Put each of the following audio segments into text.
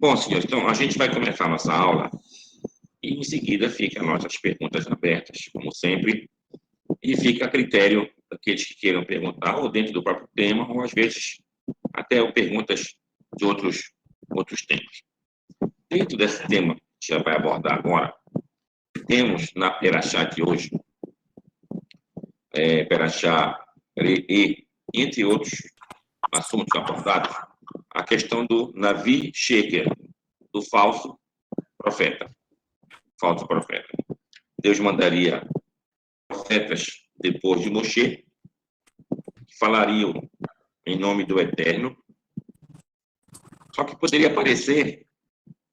Bom, senhores, então a gente vai começar a nossa aula e em seguida ficam nossas perguntas abertas, como sempre, e fica a critério daqueles que queiram perguntar, ou dentro do próprio tema, ou às vezes até perguntas de outros temas. Dentro desse tema que já vai abordar agora, temos na Perachá de hoje, Perachá e entre outros assuntos abordados, a questão do Navi Sheker, do falso profeta. Falso profeta. Deus mandaria profetas depois de Moshe, que falariam em nome do Eterno, só que poderia aparecer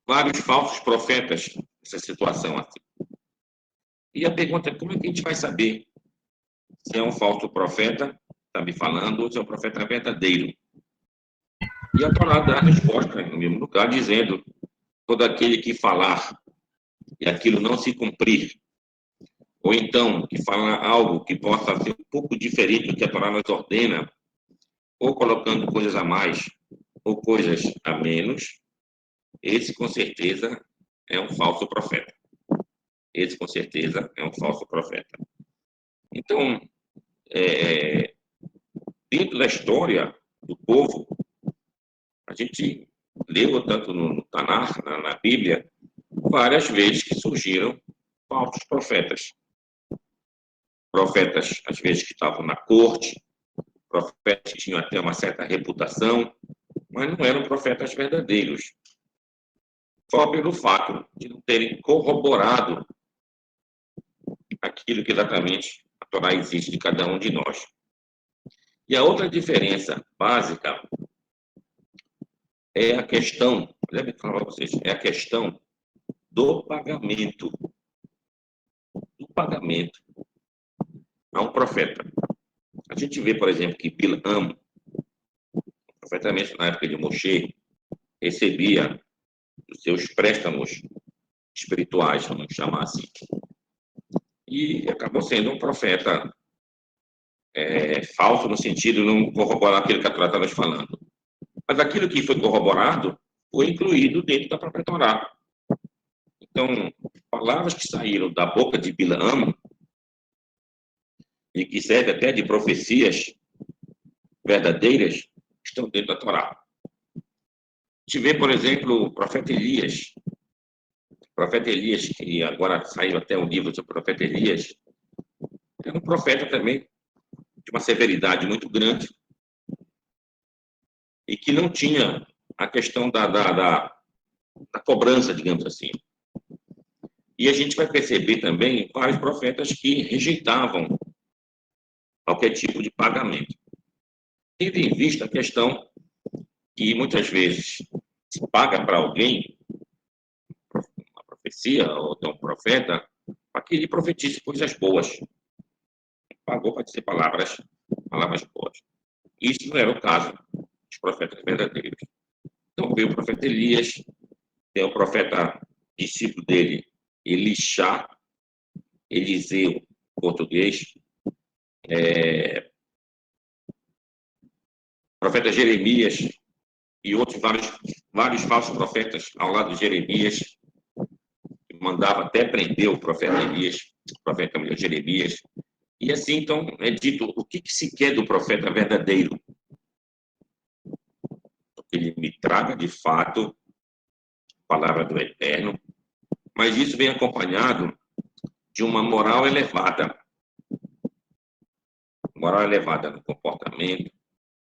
vários falsos profetas nessa situação assim. E a pergunta é, como é que a gente vai saber se é um falso profeta, está me falando, ou se é um profeta verdadeiro? E a Torá dá a resposta no mesmo lugar, dizendo, todo aquele que falar e aquilo não se cumprir, ou então que fala algo que possa ser um pouco diferente do que a Torá nos ordena, ou colocando coisas a mais, ou coisas a menos, esse com certeza é um falso profeta. Esse com certeza é um falso profeta. Então, dentro da história do povo, a gente leu tanto no Tanakh, na Bíblia, várias vezes que surgiram falsos profetas. Profetas, às vezes, que estavam na corte, profetas que tinham até uma certa reputação, mas não eram profetas verdadeiros. Só pelo fato de não terem corroborado aquilo que exatamente a Torá exige de cada um de nós. E a outra diferença básica é a questão, deve falar para vocês, é a questão do pagamento. Do pagamento a um profeta. A gente vê, por exemplo, que Bilam, o profeta mesmo na época de Moshe, recebia os seus préstamos espirituais, vamos chamar assim. E acabou sendo um profeta falso no sentido de não corroborar aquilo que a Torá está nos falando. Mas aquilo que foi corroborado foi incluído dentro da própria Torá. Então, palavras que saíram da boca de Bilam e que servem até de profecias verdadeiras estão dentro da Torá. A gente vê, por exemplo, o profeta Elias. O profeta Elias, que agora saiu até um livro sobre o profeta Elias, é um profeta também de uma severidade muito grande e que não tinha a questão da cobrança, digamos assim. E a gente vai perceber também vários profetas que rejeitavam qualquer tipo de pagamento. Tendo em vista a questão que muitas vezes se paga para alguém, uma profecia ou então um profeta, para que ele profetize coisas boas. Pagou para dizer palavras boas. Isso não era o caso dos profetas verdadeiros. Então veio o profeta Elias, tem o profeta discípulo dele, Elisha, Eliseu, português, profeta Jeremias e outros vários falsos profetas ao lado de Jeremias, que mandava até prender o profeta Elias, o profeta Jeremias. E assim, então, é dito o que se quer do profeta verdadeiro. Que ele me traga, de fato, a palavra do Eterno, mas isso vem acompanhado de uma moral elevada. Moral elevada no comportamento,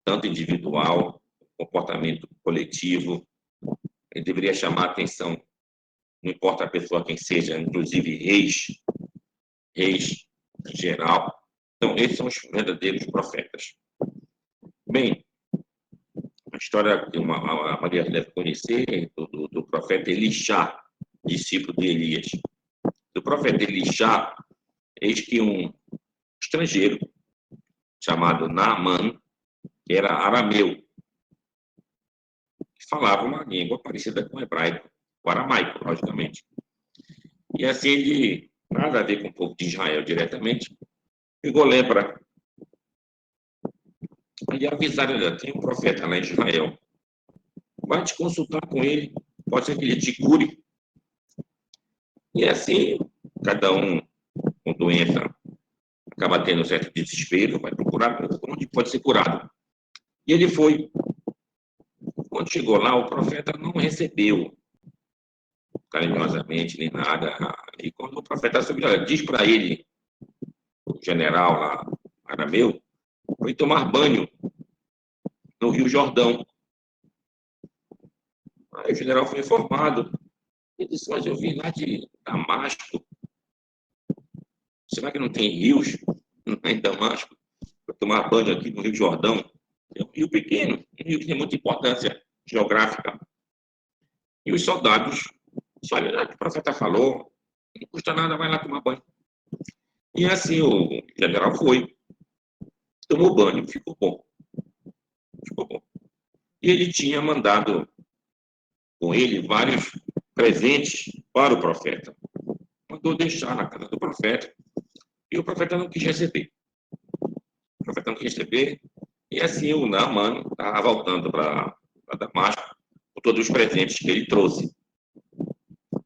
tanto individual, comportamento coletivo. Ele deveria chamar a atenção, não importa a pessoa quem seja, inclusive reis em geral. Então, esses são os verdadeiros profetas. Bem, a história que a Maria deve conhecer do profeta Elisha, discípulo de Elias. Do profeta Elisha, eis que um estrangeiro chamado Naaman, que era arameu, que falava uma língua parecida com o hebraico, o aramaico, logicamente. E assim ele, nada a ver com o povo de Israel diretamente, pegou lepra. Aí avisaram ele, tem um profeta lá em Israel, vai te consultar com ele pode ser que ele te cure. E assim, cada um com doença acaba tendo um certo desespero, vai procurar onde pode ser curado. E ele foi. Quando chegou lá, o profeta não recebeu carinhosamente nem nada. E quando o profeta subiu, diz para ele, o general lá, arameu, foi tomar banho no Rio Jordão. Aí o general foi informado. Ele disse, mas eu vim lá de Damasco. Será que não tem rios em Damasco para tomar banho aqui no Rio Jordão? É um rio pequeno, um rio que tem muita importância geográfica. E os soldados, olha, o profeta falou, não custa nada, vai lá tomar banho. E assim o general foi, tomou banho, ficou bom. Ficou bom. E ele tinha mandado com ele vários presentes para o profeta. Mandou deixar na casa do profeta. E o profeta não quis receber. O profeta não quis receber. E assim o Naaman estava voltando para Damasco com todos os presentes que ele trouxe.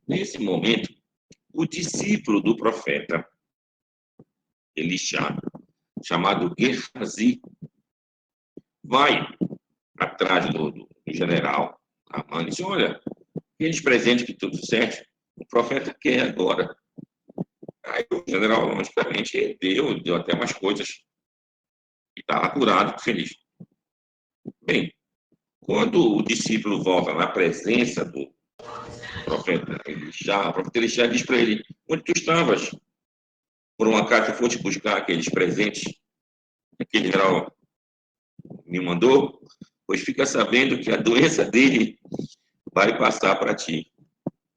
Nesse momento, o discípulo do profeta, Elisha, chamado Gehazi, vai atrás do general Naaman e diz, olha, aqueles presentes que tu disseste, o profeta quer agora. Aí o general, logicamente, deu até umas coisas e estava curado, feliz. Bem, quando o discípulo volta na presença do profeta Elisha, o profeta Elisha diz para ele, onde tu estavas? Por um acaso tu foste buscar aqueles presentes que aquele general me mandou? Pois fica sabendo que a doença dele vai passar para ti.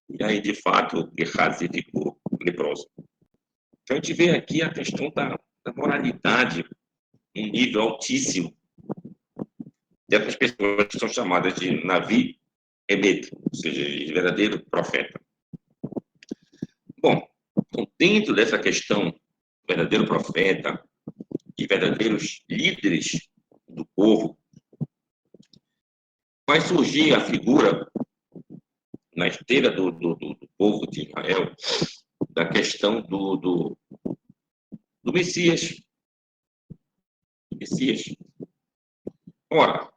E aí, de fato, Gehazi ficou leproso. Então, a gente vê aqui a questão da moralidade em nível altíssimo dessas pessoas que são chamadas de Navi Emet, ou seja, de verdadeiro profeta. Bom, então, dentro dessa questão, verdadeiro profeta e verdadeiros líderes do povo, vai surgir a figura na esteira do povo de Israel da questão do Messias. Messias. Ora,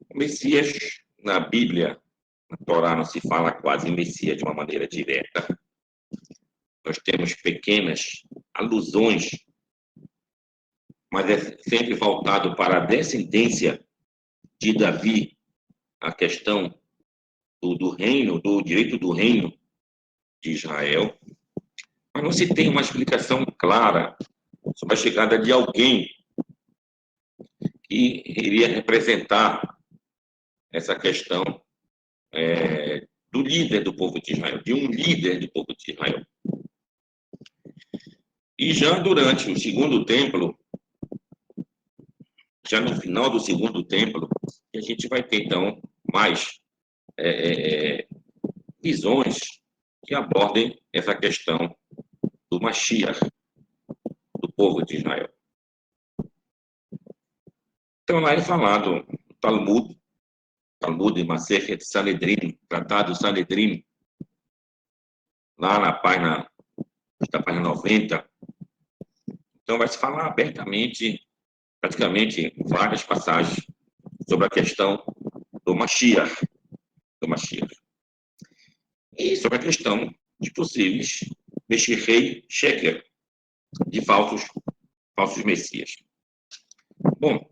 o Messias, na Bíblia, na Torá, não se fala quase em Messias de uma maneira direta. Nós temos pequenas alusões, mas é sempre voltado para a descendência de Davi, a questão do reino, do direito do reino de Israel. Mas não se tem uma explicação clara sobre a chegada de alguém que iria representar essa questão do líder do povo de Israel, de um líder do povo de Israel. E já durante o segundo templo, já no final do segundo templo, a gente vai ter, então, mais visões que abordem essa questão do Mashiach, do povo de Israel. Então, lá é falado no Talmud de Masechet Sanedrim, Tratado Sanedrim, lá na página 90. Então, vai se falar abertamente, praticamente, várias passagens sobre a questão do Mashiach. E sobre a questão de possíveis Meshirei Sheker, de falsos messias. Bom,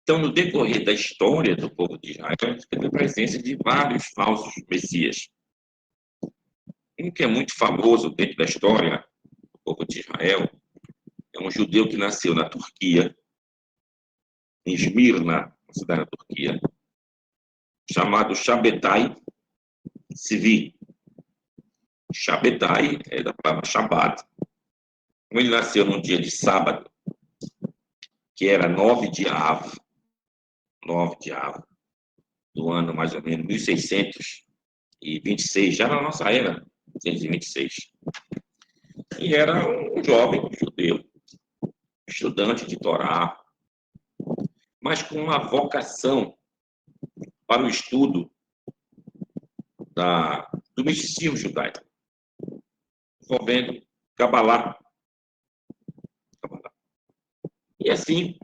então, no decorrer da história do povo de Israel, a gente teve a presença de vários falsos messias. Um que é muito famoso dentro da história do povo de Israel é um judeu que nasceu na Turquia, em Esmirna, uma cidade da Turquia, chamado Shabetai Sivi. Shabetai é da palavra Shabbat. Ele nasceu num dia de sábado, que era 9 de Av, do ano mais ou menos 1626, já na nossa era, 1626. E era um jovem judeu, estudante de Torá, mas com uma vocação para o estudo do misticismo judaico, envolvendo Cabalá. E assim,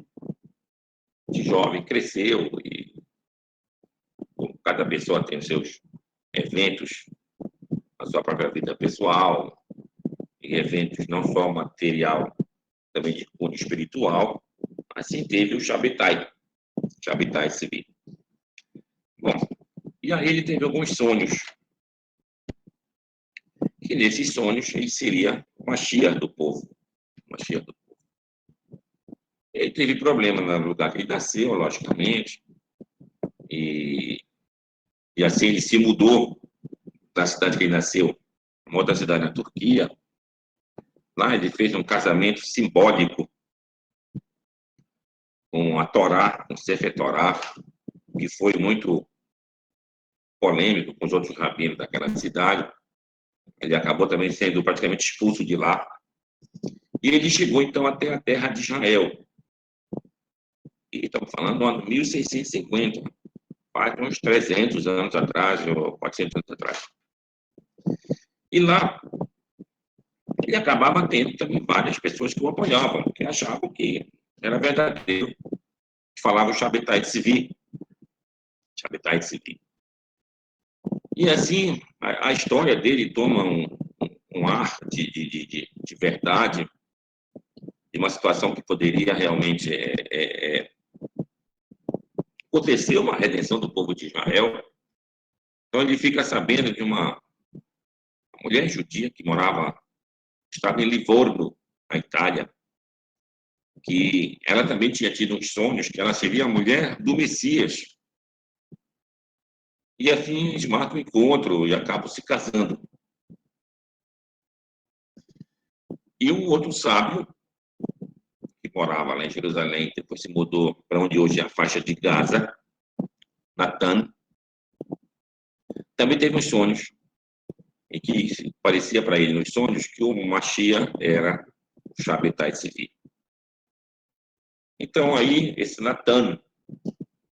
de jovem, cresceu, e cada pessoa tem os seus eventos, a sua própria vida pessoal, e eventos não só material, também de cunho espiritual. Assim teve o Shabetai Tzvi. Bom, e aí ele teve alguns sonhos, que nesses sonhos ele seria o Mashiach do povo. Mashiach do povo. Ele teve problema no lugar que ele nasceu, logicamente, e assim ele se mudou da cidade que ele nasceu, uma outra cidade na Turquia. Lá ele fez um casamento simbólico com a Torá, com o Sefer Torá, que foi muito polêmico com os outros rabinos daquela cidade. Ele acabou também sendo praticamente expulso de lá. E ele chegou, então, até a terra de Israel. E estamos falando do ano 1650, faz uns 300 anos atrás, ou 400 anos atrás. E lá, ele acabava tendo também várias pessoas que o apoiavam, que achavam que era verdadeiro. Falava o Shabetai Tzvi. Shabetai Tzvi. E assim, a história dele toma um ar de verdade, de uma situação que poderia realmente acontecer uma redenção do povo de Israel. Então ele fica sabendo de uma mulher judia que estava em Livorno, na Itália, que ela também tinha tido uns sonhos que ela seria a mulher do Messias. E assim eles marcam o encontro e acabam se casando. E um outro sábio, que morava lá em Jerusalém, depois se mudou para onde hoje é a faixa de Gaza, Natan, também teve uns sonhos, e que parecia para ele nos sonhos que o Mashiach era o Shabetai Tzvi. Então aí, esse Natan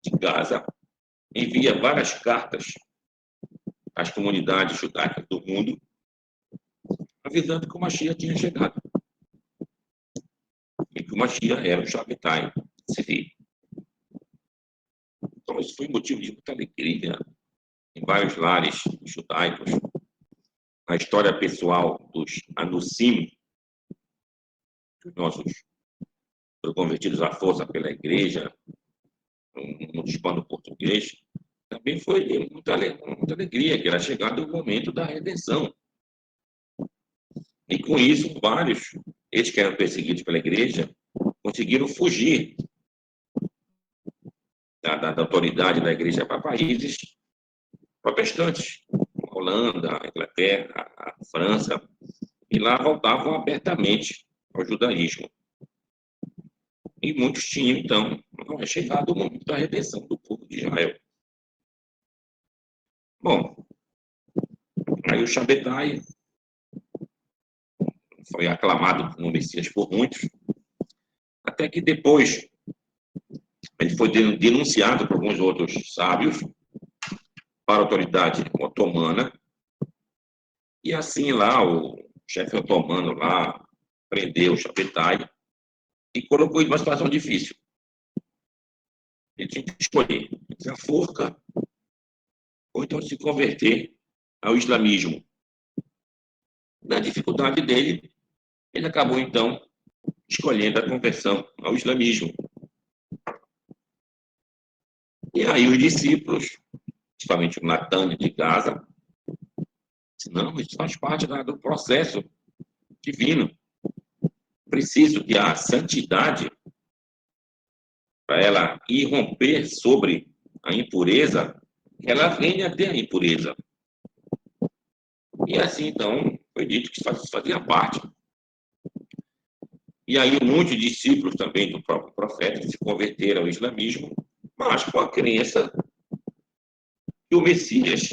de Gaza envia várias cartas às comunidades judaicas do mundo, avisando que o Mashiach tinha chegado. E que o Mashiach era o Shabetai Tzvi. Então, isso foi motivo de muita alegria em vários lares judaicos. Na história pessoal dos Anussim, os nossos convertidos à força pela igreja, no hispano português, também foi muita alegria, que era chegado o momento da redenção. E com isso, vários, eles que eram perseguidos pela igreja, conseguiram fugir da autoridade da igreja para países protestantes, a Holanda, a Inglaterra, a França, e lá voltavam abertamente ao judaísmo. E muitos tinham, então, chegado o momento da redenção do povo de Israel. Bom, aí o Shabetai foi aclamado como Messias por muitos, até que depois ele foi denunciado por alguns outros sábios para a autoridade otomana, e assim lá o chefe otomano lá prendeu o Shabetai e colocou ele numa situação difícil. Ele tinha que escolher entre a forca ou então se converter ao islamismo. Na dificuldade dele, ele acabou então escolhendo a conversão ao islamismo. E aí os discípulos, principalmente o Natan de Gaza, disse, não, isso faz parte do processo divino. Preciso que a santidade, para ela irromper sobre a impureza, ela venha até a impureza. E assim, então, foi dito que isso fazia parte. E aí muitos discípulos também do próprio profeta se converteram ao islamismo, mas com a crença que o Messias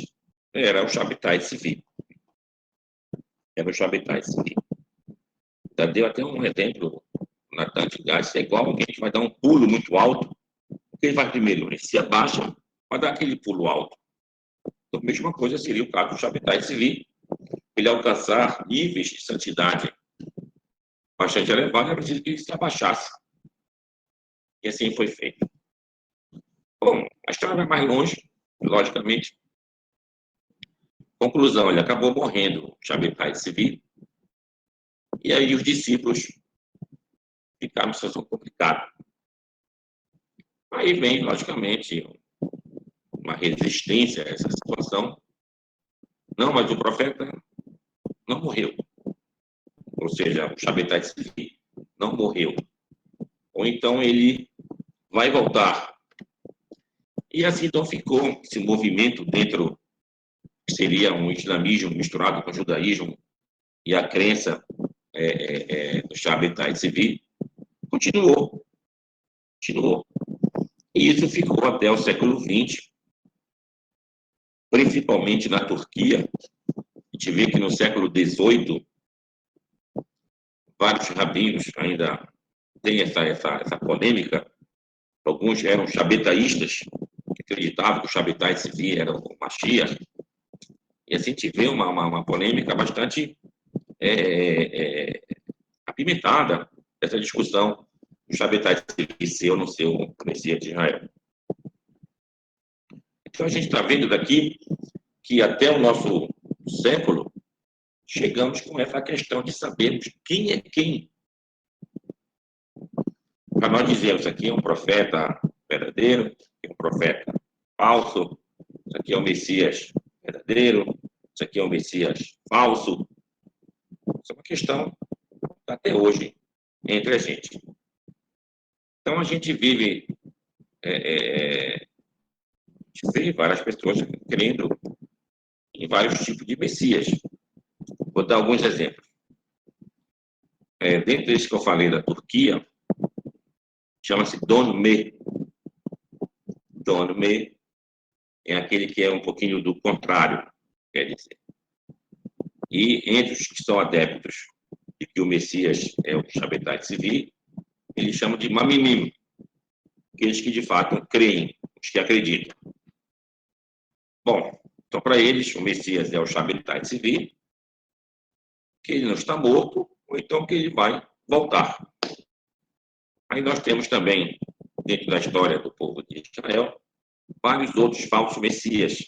era o Shabetai Tzvi. Era o Shabetai Tzvi. Já deu até um exemplo na Tantigás, é igual alguém que vai dar um pulo muito alto. O que ele faz primeiro? Ele se abaixa para dar aquele pulo alto. Então, a mesma coisa seria o caso do Shabbatai Tzvi. Ele alcançar níveis de santidade bastante elevados, é preciso que ele se abaixasse. E assim foi feito. Bom, a história vai mais longe, logicamente. Conclusão, ele acabou morrendo, o Shabbatai Tzvi. E aí os discípulos ficaram numa situação complicada. Aí vem, logicamente, uma resistência a essa situação. Não, mas o profeta não morreu. Ou seja, o Shabbatai Tzvi não morreu. Ou então ele vai voltar. E assim então ficou esse movimento dentro, que seria um islamismo misturado com o judaísmo e a crença do Shabbatai Tzvi, continuou. E isso ficou até o século XX, principalmente na Turquia. A gente vê que no século XVIII, vários rabinos ainda têm essa polêmica. Alguns eram shabetaístas, que acreditavam que o Shabbatai Tzvi era o Mashiach. E assim a gente vê uma polêmica bastante apimentada dessa discussão do Shabbatai Tzvi ser ou não ser o Messias de Israel. Então a gente está vendo daqui que até o nosso século chegamos com essa questão de sabermos quem é quem. Para nós dizermos, isso aqui é um profeta verdadeiro, é um profeta falso, isso aqui é o Messias verdadeiro, isso aqui é o Messias falso. Isso é uma questão até hoje entre a gente. Então a gente vive, a gente vê várias pessoas crendo em vários tipos de Messias. Vou dar alguns exemplos. Dentro desse que eu falei da Turquia, chama-se Don Me. Don Me é aquele que é um pouquinho do contrário, quer dizer. E entre os que são adeptos de que o Messias é o Shabbatai Tzvi, eles chamam de Mamimim, aqueles que de fato creem, os que acreditam. Bom, então para eles o Messias é o Shabbatai Tzvi, que ele não está morto, ou então que ele vai voltar. Aí nós temos também, dentro da história do povo de Israel, vários outros falsos messias.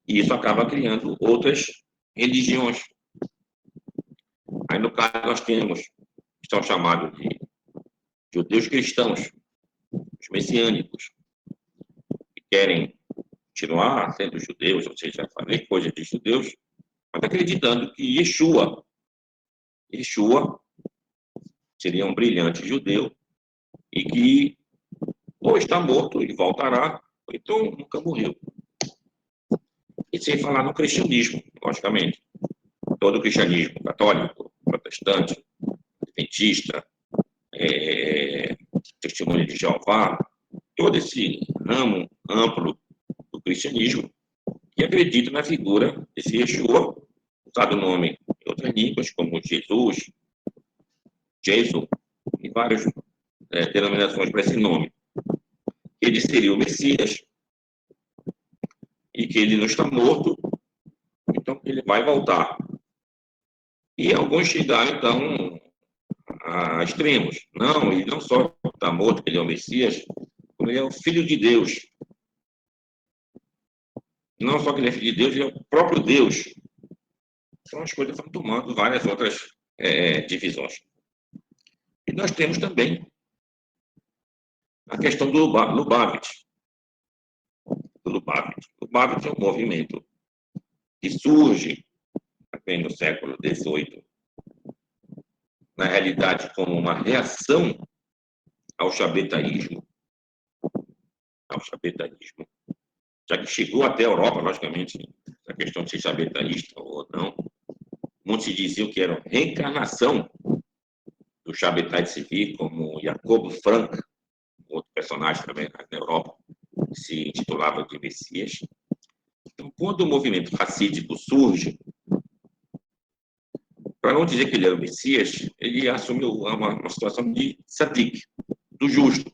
E isso acaba criando outras religiões. Aí, no caso, nós temos, que são chamados de judeus cristãos, os messiânicos, que querem continuar sendo judeus, ou seja, fazer coisas de judeus, mas acreditando que Yeshua seria um brilhante judeu e que ou está morto e voltará, ou então nunca morreu. E sem falar no cristianismo, logicamente. Todo o cristianismo católico, protestante, adventista, testemunho de Jeová, todo esse ramo amplo do cristianismo que acredita na figura desse Yeshua, usado o nome em outras línguas, como Jesus, e várias denominações para esse nome. Ele seria o Messias e que ele não está morto, então ele vai voltar. E alguns chegaram, então, a extremos. Não, ele não só está morto, ele é o Messias, como ele é o Filho de Deus. Não só que ele é Filho de Deus, ele é o próprio Deus. Então as coisas estão tomando várias outras divisões. E nós temos também a questão do Lubavitch. O Lubavitch é um movimento que surge também no século XVIII, na realidade como uma reação ao shabetaísmo, já que chegou até a Europa, logicamente, a questão de ser shabetaísta ou não. Muitos se diziam que era reencarnação do Shabbatai Tzvi, como Jacob Frank, outro personagem também na Europa, que se intitulava de Messias. Então, quando o movimento racídico surge, para não dizer que ele era o Messias, ele assumiu uma situação de tzadik, do justo.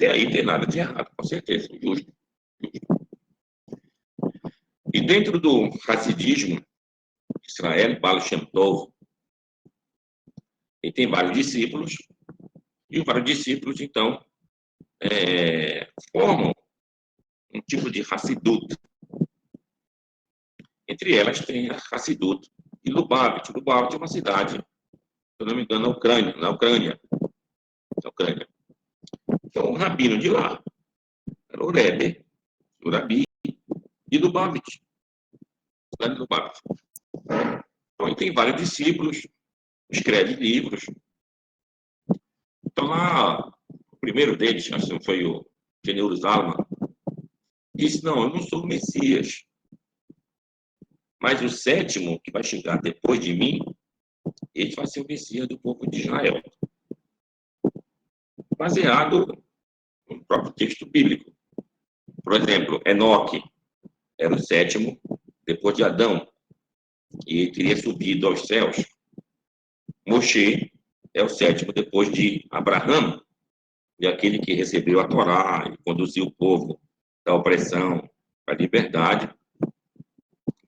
Até aí não tem nada de errado, com certeza, justo. E dentro do Hassidismo, Israel, Baal Shem Tov, ele tem vários discípulos, e os vários discípulos, então, formam um tipo de Hassidut. Entre elas tem a Hassidut e Lubavitch. Lubavitch é uma cidade, se eu não me engano, na Ucrânia. Então, o rabino de lá era o Rebbe, o Rabi de Lubavitch, cidade de Lubavitch. Então, ele tem vários discípulos, escreve livros. Então, lá, o primeiro deles, acho que foi o Geneur Zalman, disse, não, eu não sou o Messias, mas o sétimo, que vai chegar depois de mim, ele vai ser o Messias do povo de Israel. Baseado no próprio texto bíblico. Por exemplo, Enoque era o sétimo depois de Adão, e ele teria subido aos céus. Moshe é o sétimo depois de Abraão, e aquele que recebeu a Torá e conduziu o povo da opressão para a liberdade.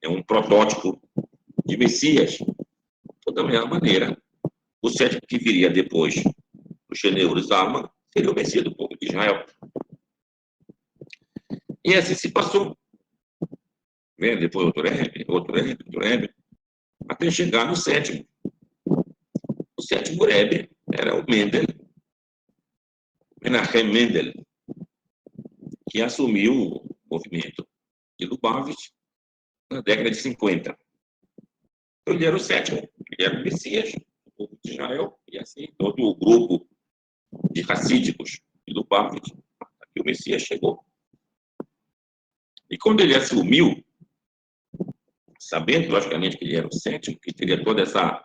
É um protótipo de Messias. Então, da mesma maneira, o sétimo que viria depois do Geneur Zalman seria o Messias do povo de Israel. E assim se passou. Vem depois outro Rebbe, até chegar no sétimo. O sétimo Rebbe era o Mendel, Menachem Mendel, que assumiu o movimento de Lubavitch na década de 50. Então, ele era o sétimo, ele era o Messias do povo de Israel, e assim todo o grupo de racídicos de Lubavitch, aqui o Messias chegou. E quando ele assumiu, sabendo, logicamente, que ele era o sétimo, que teria toda essa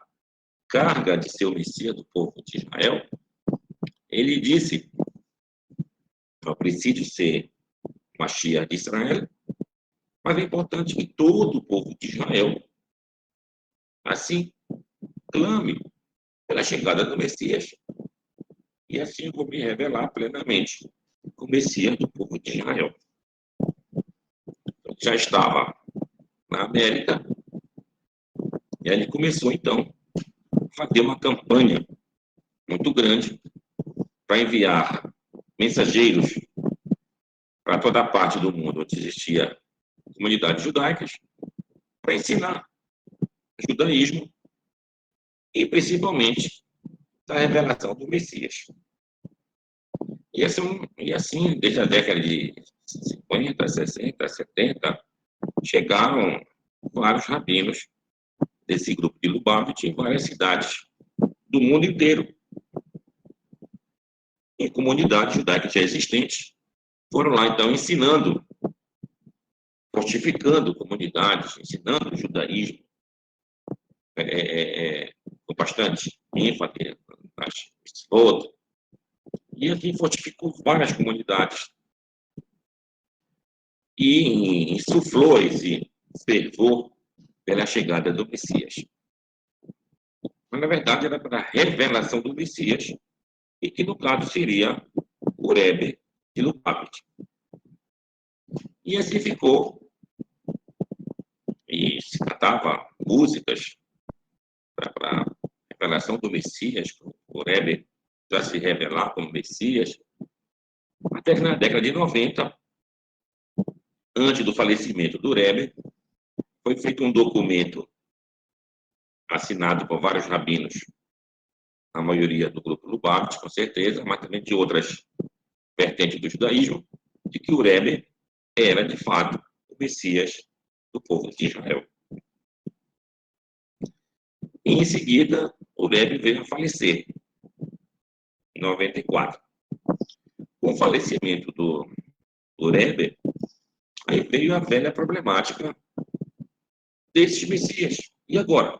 carga de ser o Messias do povo de Israel, ele disse, eu preciso ser Mashiach de Israel, mas é importante que todo o povo de Israel, assim, clame pela chegada do Messias. E assim eu vou me revelar plenamente o Messias do povo de Israel. Então, já estava na América, e aí ele começou, então, a fazer uma campanha muito grande para enviar mensageiros para toda a parte do mundo onde existia comunidades judaicas, para ensinar o judaísmo e, principalmente, a revelação do Messias. E assim, desde a década de 50, 60, 70, chegaram vários rabinos desse grupo de Lubavitch em várias cidades do mundo inteiro. Em comunidades judaicas já existentes, foram lá, então, ensinando, fortificando comunidades, ensinando o judaísmo, com bastante ênfase nas outras. E assim fortificou várias comunidades e insuflou esse fervor pela chegada do Messias. Mas, na verdade, era para a revelação do Messias, e que, no caso, seria o Rebbe de Lubavitch. E assim ficou, e se cantava músicas para a revelação do Messias, o Rebbe já se revelar como Messias, até que na década de 90, antes do falecimento do Rebbe, foi feito um documento assinado por vários rabinos, a maioria do grupo Lubavitch, com certeza, mas também de outras vertentes do judaísmo, de que o Rebbe era, de fato, o Messias do povo de Israel. E, em seguida, o Rebbe veio a falecer, em 94. Com o falecimento do Rebbe, aí veio a velha problemática desses Messias. E agora?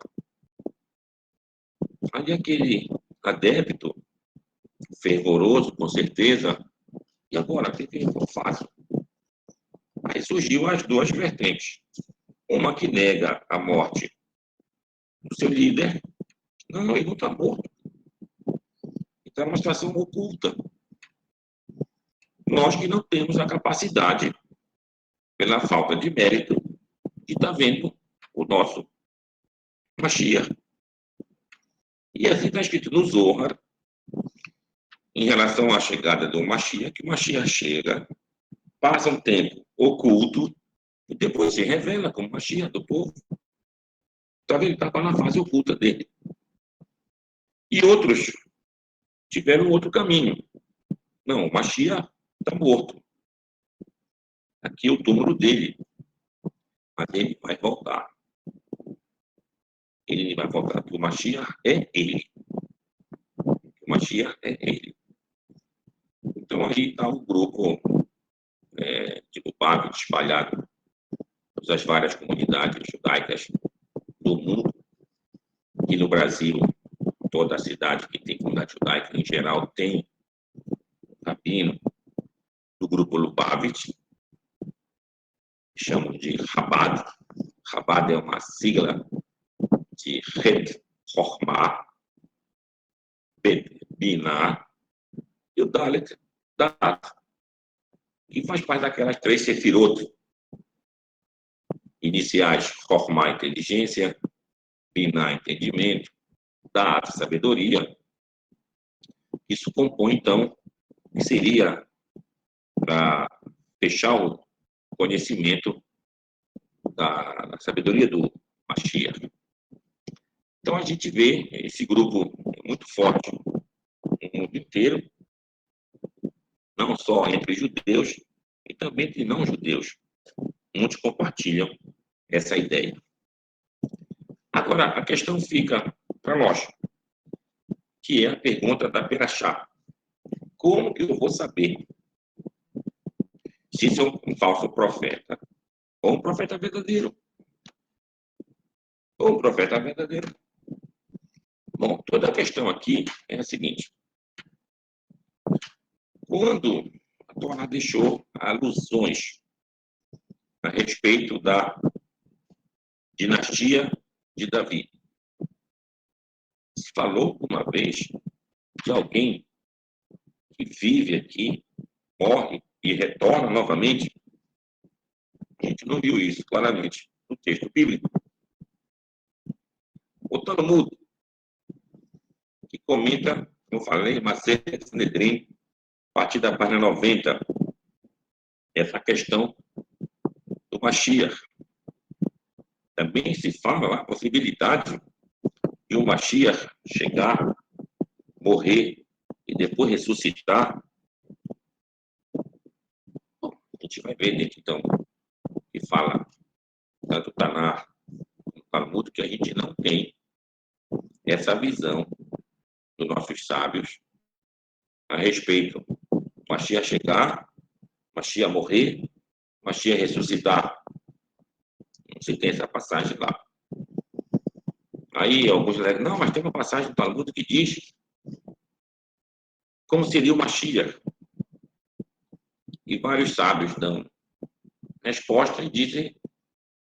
Aí aquele adepto, fervoroso, com certeza, e agora? O que eu faço? Aí surgiu as duas vertentes. Uma que nega a morte do seu líder. Não, ele não está morto. Então é uma situação oculta. Nós que não temos a capacidade, pela falta de mérito, de estar vendo o nosso Mashiach. E assim está escrito no Zohar, em relação à chegada do Mashiach, que o Mashiach chega, passa um tempo oculto, e depois se revela como Mashiach do povo. Então ele estava na fase oculta dele. E outros tiveram outro caminho. Não, o Mashiach está morto. Aqui é o túmulo dele. Mas ele vai voltar. Ele vai voltar, porque o Mashiach é ele. O Mashiach é ele. Então aí está o grupo de Lubavitch espalhado nas várias comunidades judaicas do mundo. E no Brasil, toda a cidade que tem comunidade judaica, em geral, tem um rabino do grupo Lubavitch, chamam de Chabad. Chabad é uma sigla de Het Chochmah, Bet Binah e o Dalet, Dat, que faz parte daquelas 3 sefirot iniciais: Chochmah, inteligência; Binah, entendimento; Dat, sabedoria. Isso compõe, então, que seria para fechar o conhecimento da sabedoria do Mashiach. Então, a gente vê esse grupo muito forte no mundo inteiro, não só entre judeus, e também entre não-judeus. Muitos compartilham essa ideia. Agora, a questão fica para nós, que é a pergunta da Perachá. Como que eu vou saber se isso é um falso profeta ou um profeta verdadeiro? Ou um profeta verdadeiro? Bom, toda a questão aqui é a seguinte. Quando a Torá deixou alusões a respeito da dinastia de Davi, se falou uma vez de alguém que vive aqui, morre e retorna novamente? A gente não viu isso claramente no texto bíblico. O Talmud, que comenta, como eu falei, Masechet Sanedrim, a partir da página 90, essa questão do Mashiach. Também se fala a possibilidade de o Mashiach chegar, morrer e depois ressuscitar. Bom, a gente vai ver dentro, então, que fala tanto Tanar como Talmud, que a gente não tem essa visão dos nossos sábios a respeito do Mashiach chegar, Mashiach morrer, Mashiach ressuscitar. Não se tem essa passagem lá. Aí alguns dizem, não, mas tem uma passagem do Talmud que diz como seria o Mashiach. E vários sábios dão resposta e dizem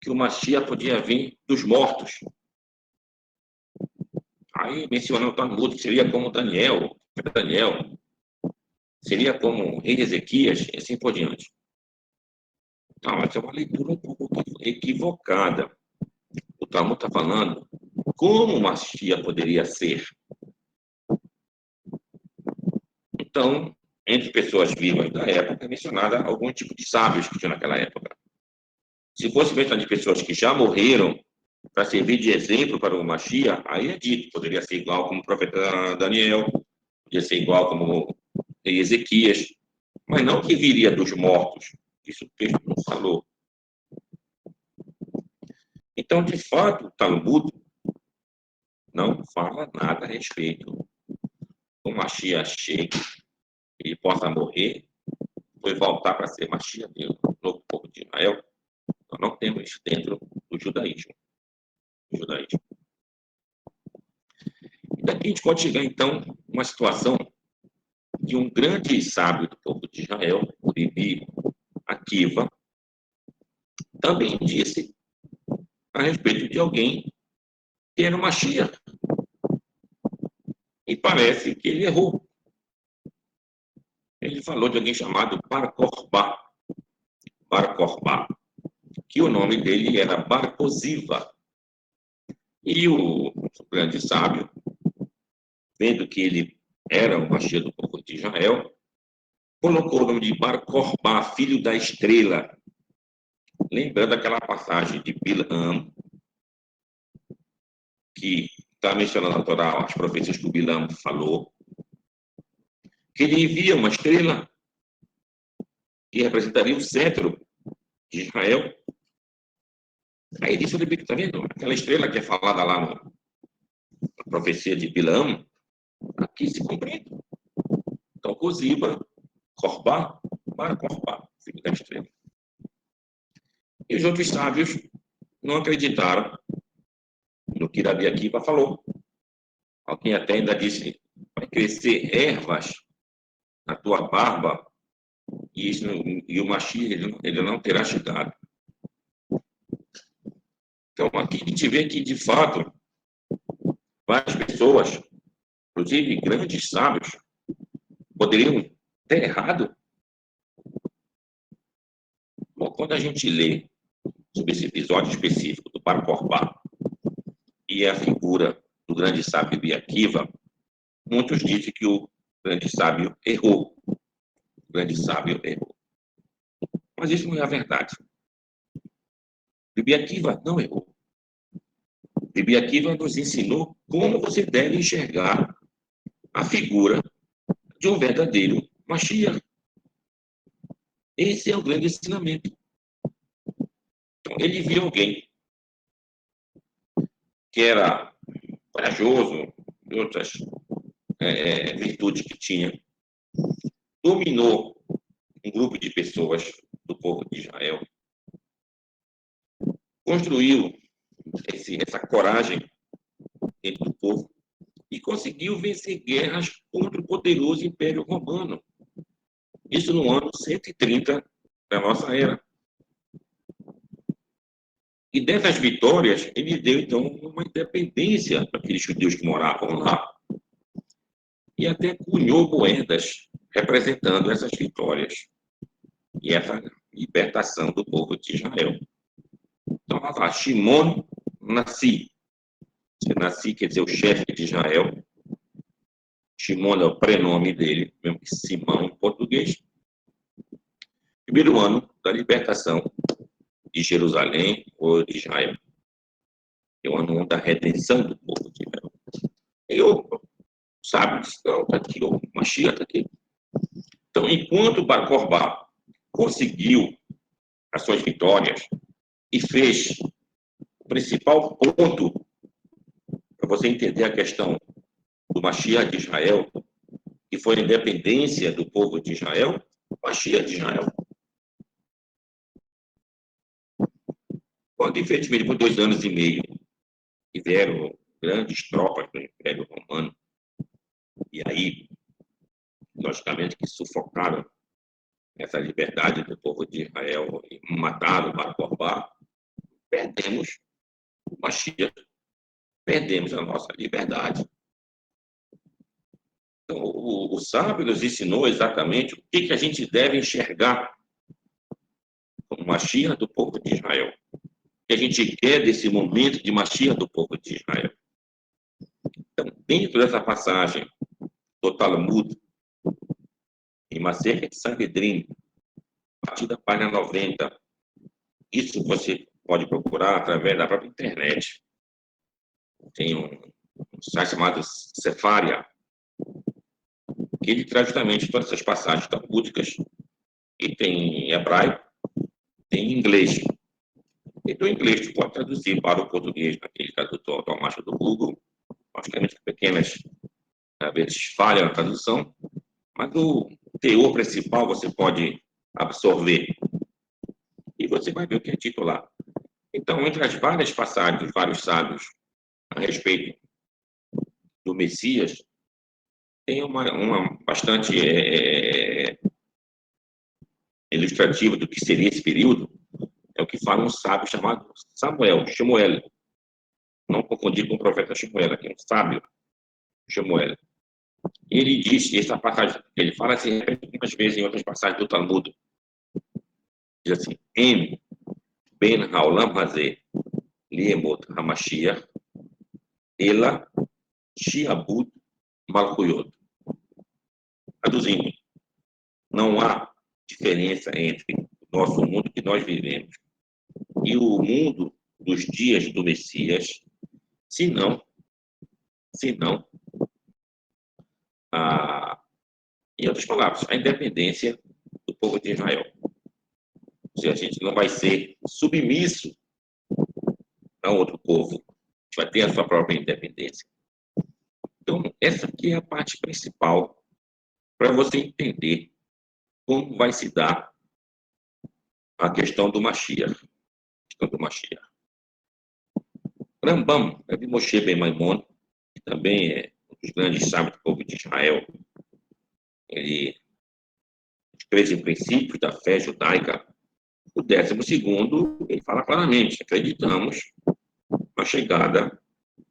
que o Mashiach podia vir dos mortos. Aí menciona o Talmud que seria como Daniel, seria como o rei Ezequias, e assim por diante. Não, essa é uma leitura um pouco equivocada. O Talmud está falando como o Mashiach poderia ser. Então, entre pessoas vivas da época, é mencionada algum tipo de sábios que tinha naquela época. Se fosse mencionado de pessoas que já morreram para servir de exemplo para o Mashiach, aí é dito, poderia ser igual como o profeta Daniel, poderia ser igual como o rei Ezequias, mas não que viria dos mortos. Isso o texto não falou. Então, de fato, o Talmud não fala nada a respeito do Mashiach chegue, ele possa morrer, depois voltar para ser Mashiach do novo povo de Israel. Nós não temos isso dentro do judaísmo. E daqui a gente pode chegar, então, a uma situação de um grande sábio do povo de Israel, Uribi Akiva, também disse a respeito de alguém que era o Mashiach. E parece que ele errou. ele falou de alguém chamado Bar Kokhba. Bar Kokhba, que o nome dele era Bar Koziba. E o grande sábio, vendo que ele era o Mashiach do povo de Israel, colocou o nome de Bar Kokhba, filho da estrela. Lembrando aquela passagem de Bilam, que está mencionando na Torá, as profecias que o Bilam falou, que ele envia uma estrela que representaria o centro de Israel. Aí ele disse, está vendo? Aquela estrela que é falada lá na profecia de Bilam, aqui se cumpre. Então, Coziba, Corbá, para Corbá, filho da estrela. E os outros sábios não acreditaram no que Rabi Akiva falou. Alguém até ainda disse, vai crescer ervas na tua barba e o Mashiach ele não terá chegado. Então, aqui a gente vê que, de fato, várias pessoas, inclusive grandes sábios, poderiam ter errado. Bom, quando a gente lê sobre esse episódio específico do Bar Kokhba e a figura do grande sábio Rabi Akiva, muitos dizem que o grande sábio errou. O grande sábio errou. Mas isso não é a verdade. Rabi Akiva não errou. Rabi Akiva nos ensinou como você deve enxergar a figura de um verdadeiro Mashiach. Esse é o grande ensinamento. Então, ele viu alguém que era corajoso, e outras virtudes que tinha, dominou um grupo de pessoas do povo de Israel, construiu essa coragem dentro do povo e conseguiu vencer guerras contra o poderoso Império Romano. Isso no ano 130 da nossa era. E dessas vitórias, ele deu, então, uma independência para aqueles judeus que moravam lá. E até cunhou moedas representando essas vitórias e essa libertação do povo de Israel. Então, lá, Shimon Nassi. Nassi quer dizer o chefe de Israel. Shimon é o prenome dele, mesmo que Simão em português. Primeiro ano da libertação de Jerusalém ou de Israel. É o ano da redenção do povo de Israel. E eu, sabe, está aqui, o Mashiach está aqui. Então, enquanto Bar Kokhba conseguiu as suas vitórias e fez o principal ponto para você entender a questão do Mashiach de Israel, que foi a independência do povo de Israel, o Mashiach de Israel. Quando, efetivamente, por 2 anos e meio, tiveram grandes tropas do Império Romano, e aí, logicamente, que sufocaram essa liberdade do povo de Israel e mataram Bar Kokhba, perdemos o Mashiach, perdemos a nossa liberdade. Então, o sábio nos ensinou exatamente o que a gente deve enxergar como Mashiach do povo de Israel. O que a gente quer desse momento de Mashiach do povo de Israel. Então, dentro dessa passagem do Talmud, em Masechet Sanhedrin, a partir da página 90, isso você pode procurar através da própria internet. Tem um site chamado Sefaria, que ele traz justamente todas essas passagens talmúdicas, e tem em hebraico, tem em inglês. E do inglês, tu pode traduzir para o português, naquele tradutor automático do Google, logicamente pequenas, às vezes, falha na tradução, mas o teor principal você pode absorver. E você vai ver o que é dito lá. Então, entre as várias passagens dos vários sábios a respeito do Messias, tem uma bastante ilustrativa do que seria esse período, é o que fala um sábio chamado Shemuel. Não confundir com o profeta Shemuel, que é um sábio, Shemuel. Ele diz, essa passagem, ele fala assim, algumas vezes em outras passagens do Talmud, diz assim, Em ben haolam hazeh liemot hamashiach ela shiabud malchuyot. Traduzindo, não há diferença entre o nosso mundo que nós vivemos e o mundo dos dias do Messias, senão a, em outras palavras, a independência do povo de Israel. Ou seja, a gente não vai ser submisso a outro povo, a gente vai ter a sua própria independência. Então, essa aqui é a parte principal para você entender como vai se dar a questão do Mashiach. Rambam, de Moshe Ben Maimon, que também é um dos grandes sábios do povo de Israel, ele os 13 princípios da fé judaica. O 12º, ele fala claramente, acreditamos na chegada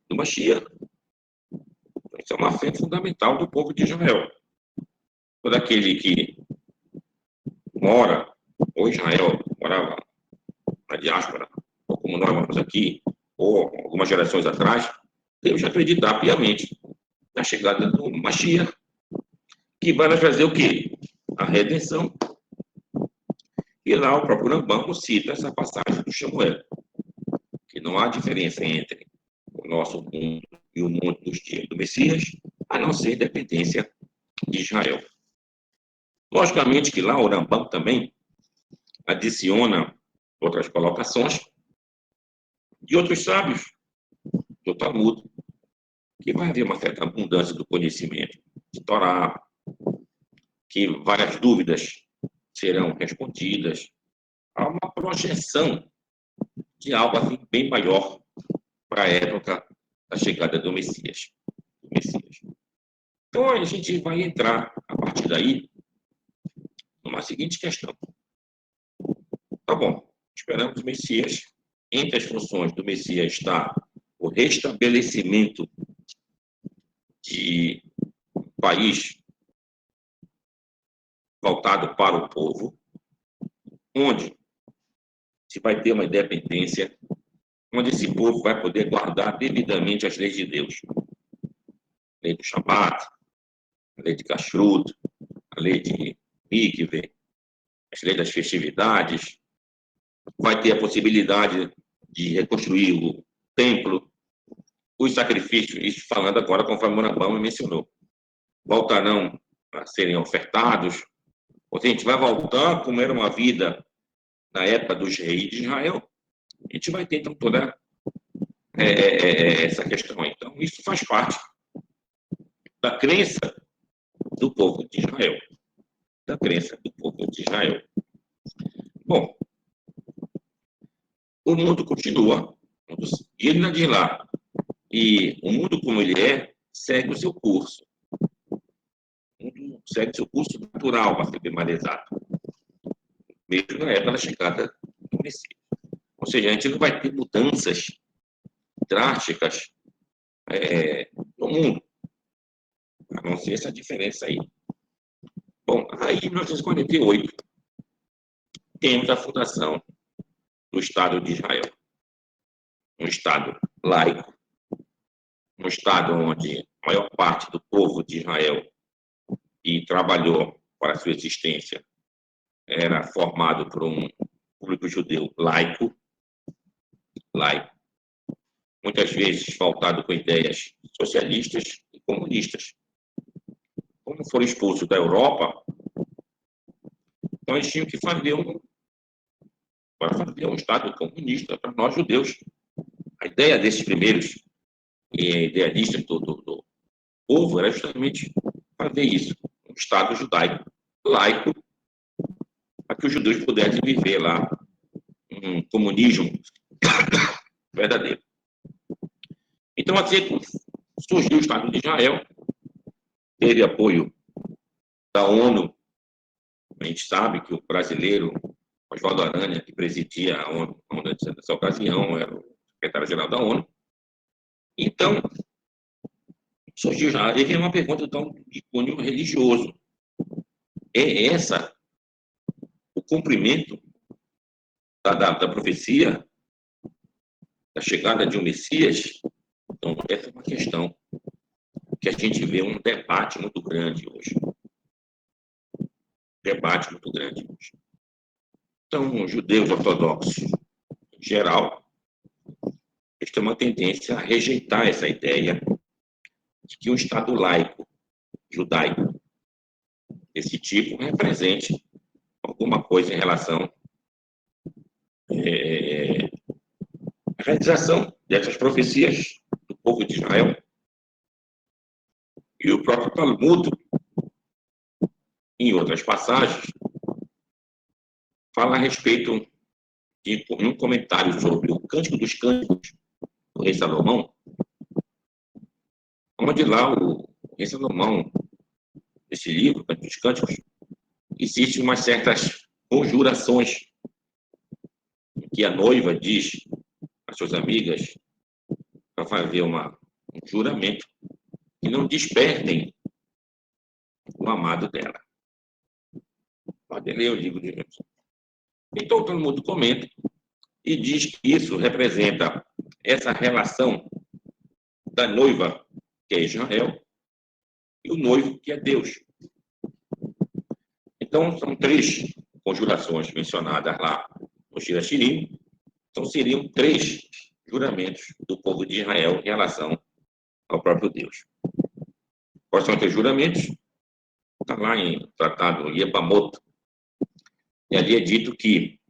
do Mashiach. Isso é uma fé fundamental do povo de Israel. Todo aquele que mora, ou Israel, morava na diáspora, ou como nós moramos aqui, ou algumas gerações atrás, devemos acreditar piamente na chegada do Mashiach, que vai nos trazer o quê? A redenção. E lá o próprio Rambam cita essa passagem do Samuel, que não há diferença entre o nosso mundo e o mundo dos dias do Messias, a não ser dependência de Israel. Logicamente que lá o Rambam também adiciona outras colocações de outros sábios do Talmud, que vai haver uma certa abundância do conhecimento de Torá, que várias dúvidas serão respondidas. Há uma projeção de algo assim bem maior para a época da chegada do Messias. Então, a gente vai entrar, a partir daí, numa seguinte questão. Tá bom, esperamos o Messias. Entre as funções do Messias está o restabelecimento de um país voltado para o povo, onde se vai ter uma independência, onde esse povo vai poder guardar devidamente as leis de Deus. A lei do Shabat, a lei de Kashrut, a lei de Mikveh, as leis das festividades, vai ter a possibilidade de reconstruir o templo, os sacrifícios, isso falando agora conforme o Rambam mencionou, voltarão a serem ofertados, ou seja, a gente vai voltar como era uma vida na época dos reis de Israel, a gente vai ter então toda essa questão. Então, isso faz parte da crença do povo de Israel. Da crença do povo de Israel. Bom, o mundo continua, e ele não diz lá. E o mundo como ele é, segue o seu curso. O mundo segue o seu curso natural, para ser bem mais exato. Mesmo na época da chegada do Messias. Ou seja, a gente não vai ter mudanças drásticas no mundo. A não ser essa diferença aí. Bom, aí em 1948, temos a fundação do Estado de Israel. Um Estado laico, um Estado onde a maior parte do povo de Israel que trabalhou para a sua existência era formado por um público judeu laico, muitas vezes pautado com ideias socialistas e comunistas. Como foram expulsos da Europa, então eles tinham que fazer um Estado comunista para nós judeus. A ideia desses primeiros idealistas do povo era justamente fazer isso, um Estado judaico, laico, para que os judeus pudessem viver lá um comunismo verdadeiro. Então, assim, surgiu o Estado de Israel, teve apoio da ONU. A gente sabe que o brasileiro, Oswaldo Aranha, que presidia a ONU nessa ocasião, era o secretário-geral da ONU. Então, surgiu já. Aí vem uma pergunta então, de cunho religioso. É essa o cumprimento da profecia, da chegada de um Messias? Então, essa é uma questão que a gente vê um debate muito grande hoje. Debate muito grande hoje. Então, os judeus ortodoxos, em geral, eles têm uma tendência a rejeitar essa ideia de que um Estado laico, judaico, desse tipo, represente alguma coisa em relação à realização dessas profecias do povo de Israel. E o próprio Talmud, em outras passagens, fala a respeito de um comentário sobre o Cântico dos Cânticos do rei Salomão, onde lá o rei Salomão, nesse livro, Cântico dos Cânticos, existem umas certas conjurações em que a noiva diz às suas amigas para fazer um juramento que não despertem o amado dela. Pode ler o livro de Deus. Então todo mundo comenta e diz que isso representa essa relação da noiva, que é Israel, e o noivo, que é Deus. Então, são três conjurações mencionadas lá no Shira Shirim. Então, seriam três juramentos do povo de Israel em relação ao próprio Deus. Quais são os três juramentos? Está lá em Tratado Yebamot. E ali é dito que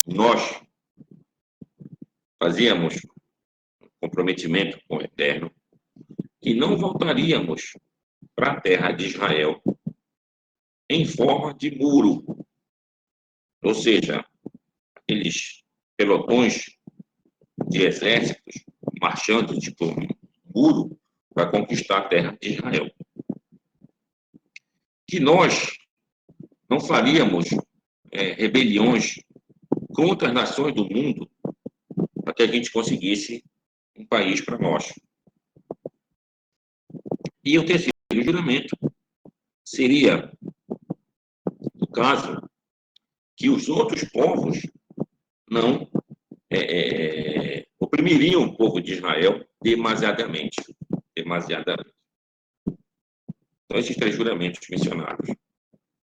nós fazíamos um comprometimento com o Eterno que não voltaríamos para a terra de Israel em forma de muro, ou seja, aqueles pelotões de exércitos marchando tipo um muro para conquistar a terra de Israel. Que nós não faríamos rebeliões contra as nações do mundo para que a gente conseguisse um país para nós. E o terceiro juramento seria, no caso, que os outros povos não oprimiriam o povo de Israel demasiadamente. Então, esses três juramentos mencionados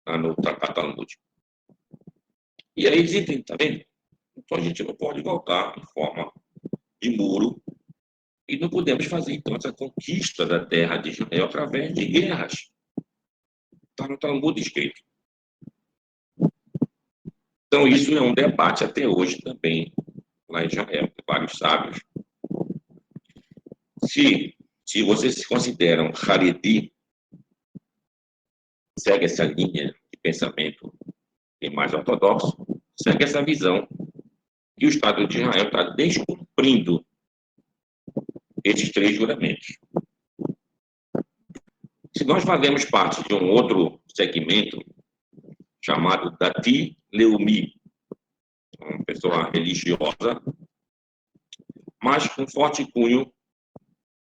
lá no Tratado Talmúdico. E aí existem, tá vendo? Então, a gente não pode voltar em forma de muro e não podemos fazer, então, essa conquista da terra de Israel através de guerras. Está no Talmud escrito. Então, isso é um debate até hoje também lá em Israel, com vários sábios. Se vocês se consideram Haredi, segue essa linha de pensamento mais ortodoxo, segue essa visão que o Estado de Israel está descumprindo esses três juramentos. Se nós fazemos parte de um outro segmento chamado Dati Leumi, uma pessoa religiosa, mas com forte cunho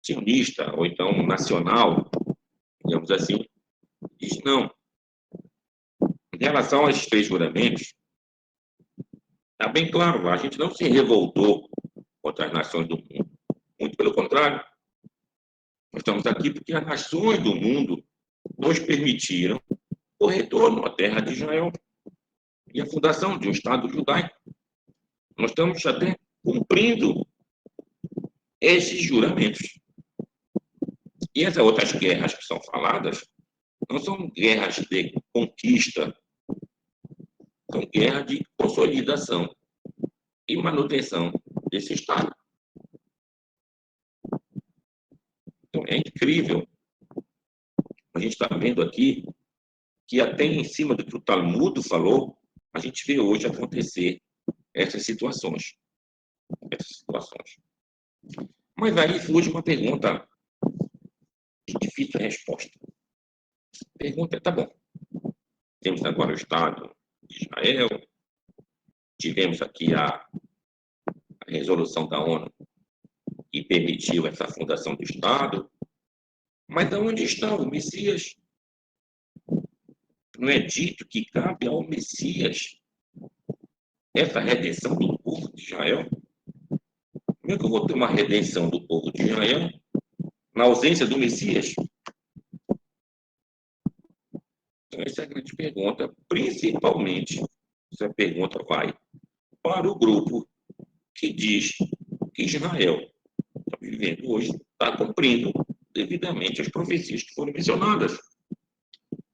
sionista, ou então nacional, digamos assim, diz não. Em relação a esses três juramentos, está bem claro, a gente não se revoltou contra as nações do mundo. Muito pelo contrário, nós estamos aqui porque as nações do mundo nos permitiram o retorno à terra de Israel e a fundação de um Estado judaico. Nós estamos até cumprindo esses juramentos. E essas outras guerras que são faladas não são guerras de conquista, são guerras de consolidação e manutenção desse Estado. Então, é incrível. A gente está vendo aqui que até em cima do que o Talmud falou, a gente vê hoje acontecer essas situações. Mas aí surge uma pergunta de difícil resposta. A pergunta é, tá bom, temos agora o Estado de Israel, tivemos aqui a resolução da ONU que permitiu essa fundação do Estado, Mas onde está o Messias? Não é dito que cabe ao Messias essa redenção do povo de Israel? Como é que eu vou ter uma redenção do povo de Israel na ausência do Messias? Então, essa é a grande pergunta. Principalmente, essa pergunta vai para o grupo que diz que Israel está vivendo hoje, está cumprindo devidamente as profecias que foram mencionadas.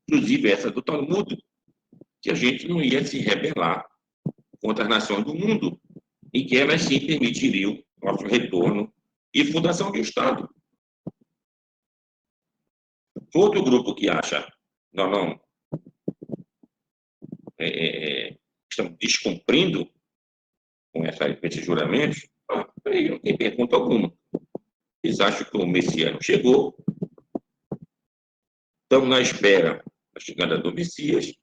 Inclusive essa do Talmud, que a gente não ia se rebelar contra as nações do mundo, e que elas sim permitiriam nosso retorno e fundação do Estado. Outro grupo que acha, não, estamos descumprindo com esses juramentos, aí não tem pergunta alguma. Eles acham que o Messias não chegou, estamos na espera da chegada do Messias,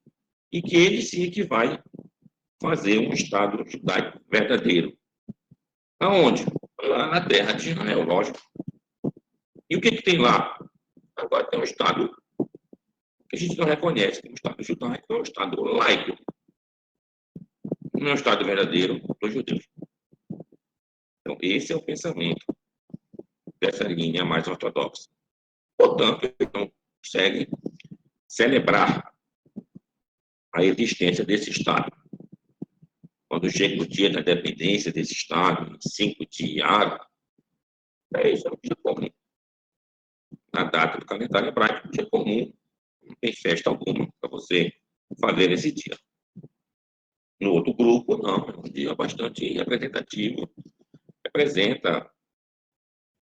e que ele sim é que vai fazer um Estado judaico verdadeiro. Aonde? Lá na terra de Israel, lógico. E o que tem lá? Agora tem um Estado que a gente não reconhece como Estado judaico, é um Estado laico. Não é um Estado verdadeiro dos judeus. Então, esse é o pensamento dessa linha mais ortodoxa. Portanto, eles não conseguem celebrar a existência desse Estado. Quando chega o dia da dependência desse Estado, 5 de Iyar, isso é um dia comum. Na data do calendário hebraico, um dia comum, não tem festa alguma para você fazer nesse dia. No outro grupo, não, é um dia bastante representativo, representa a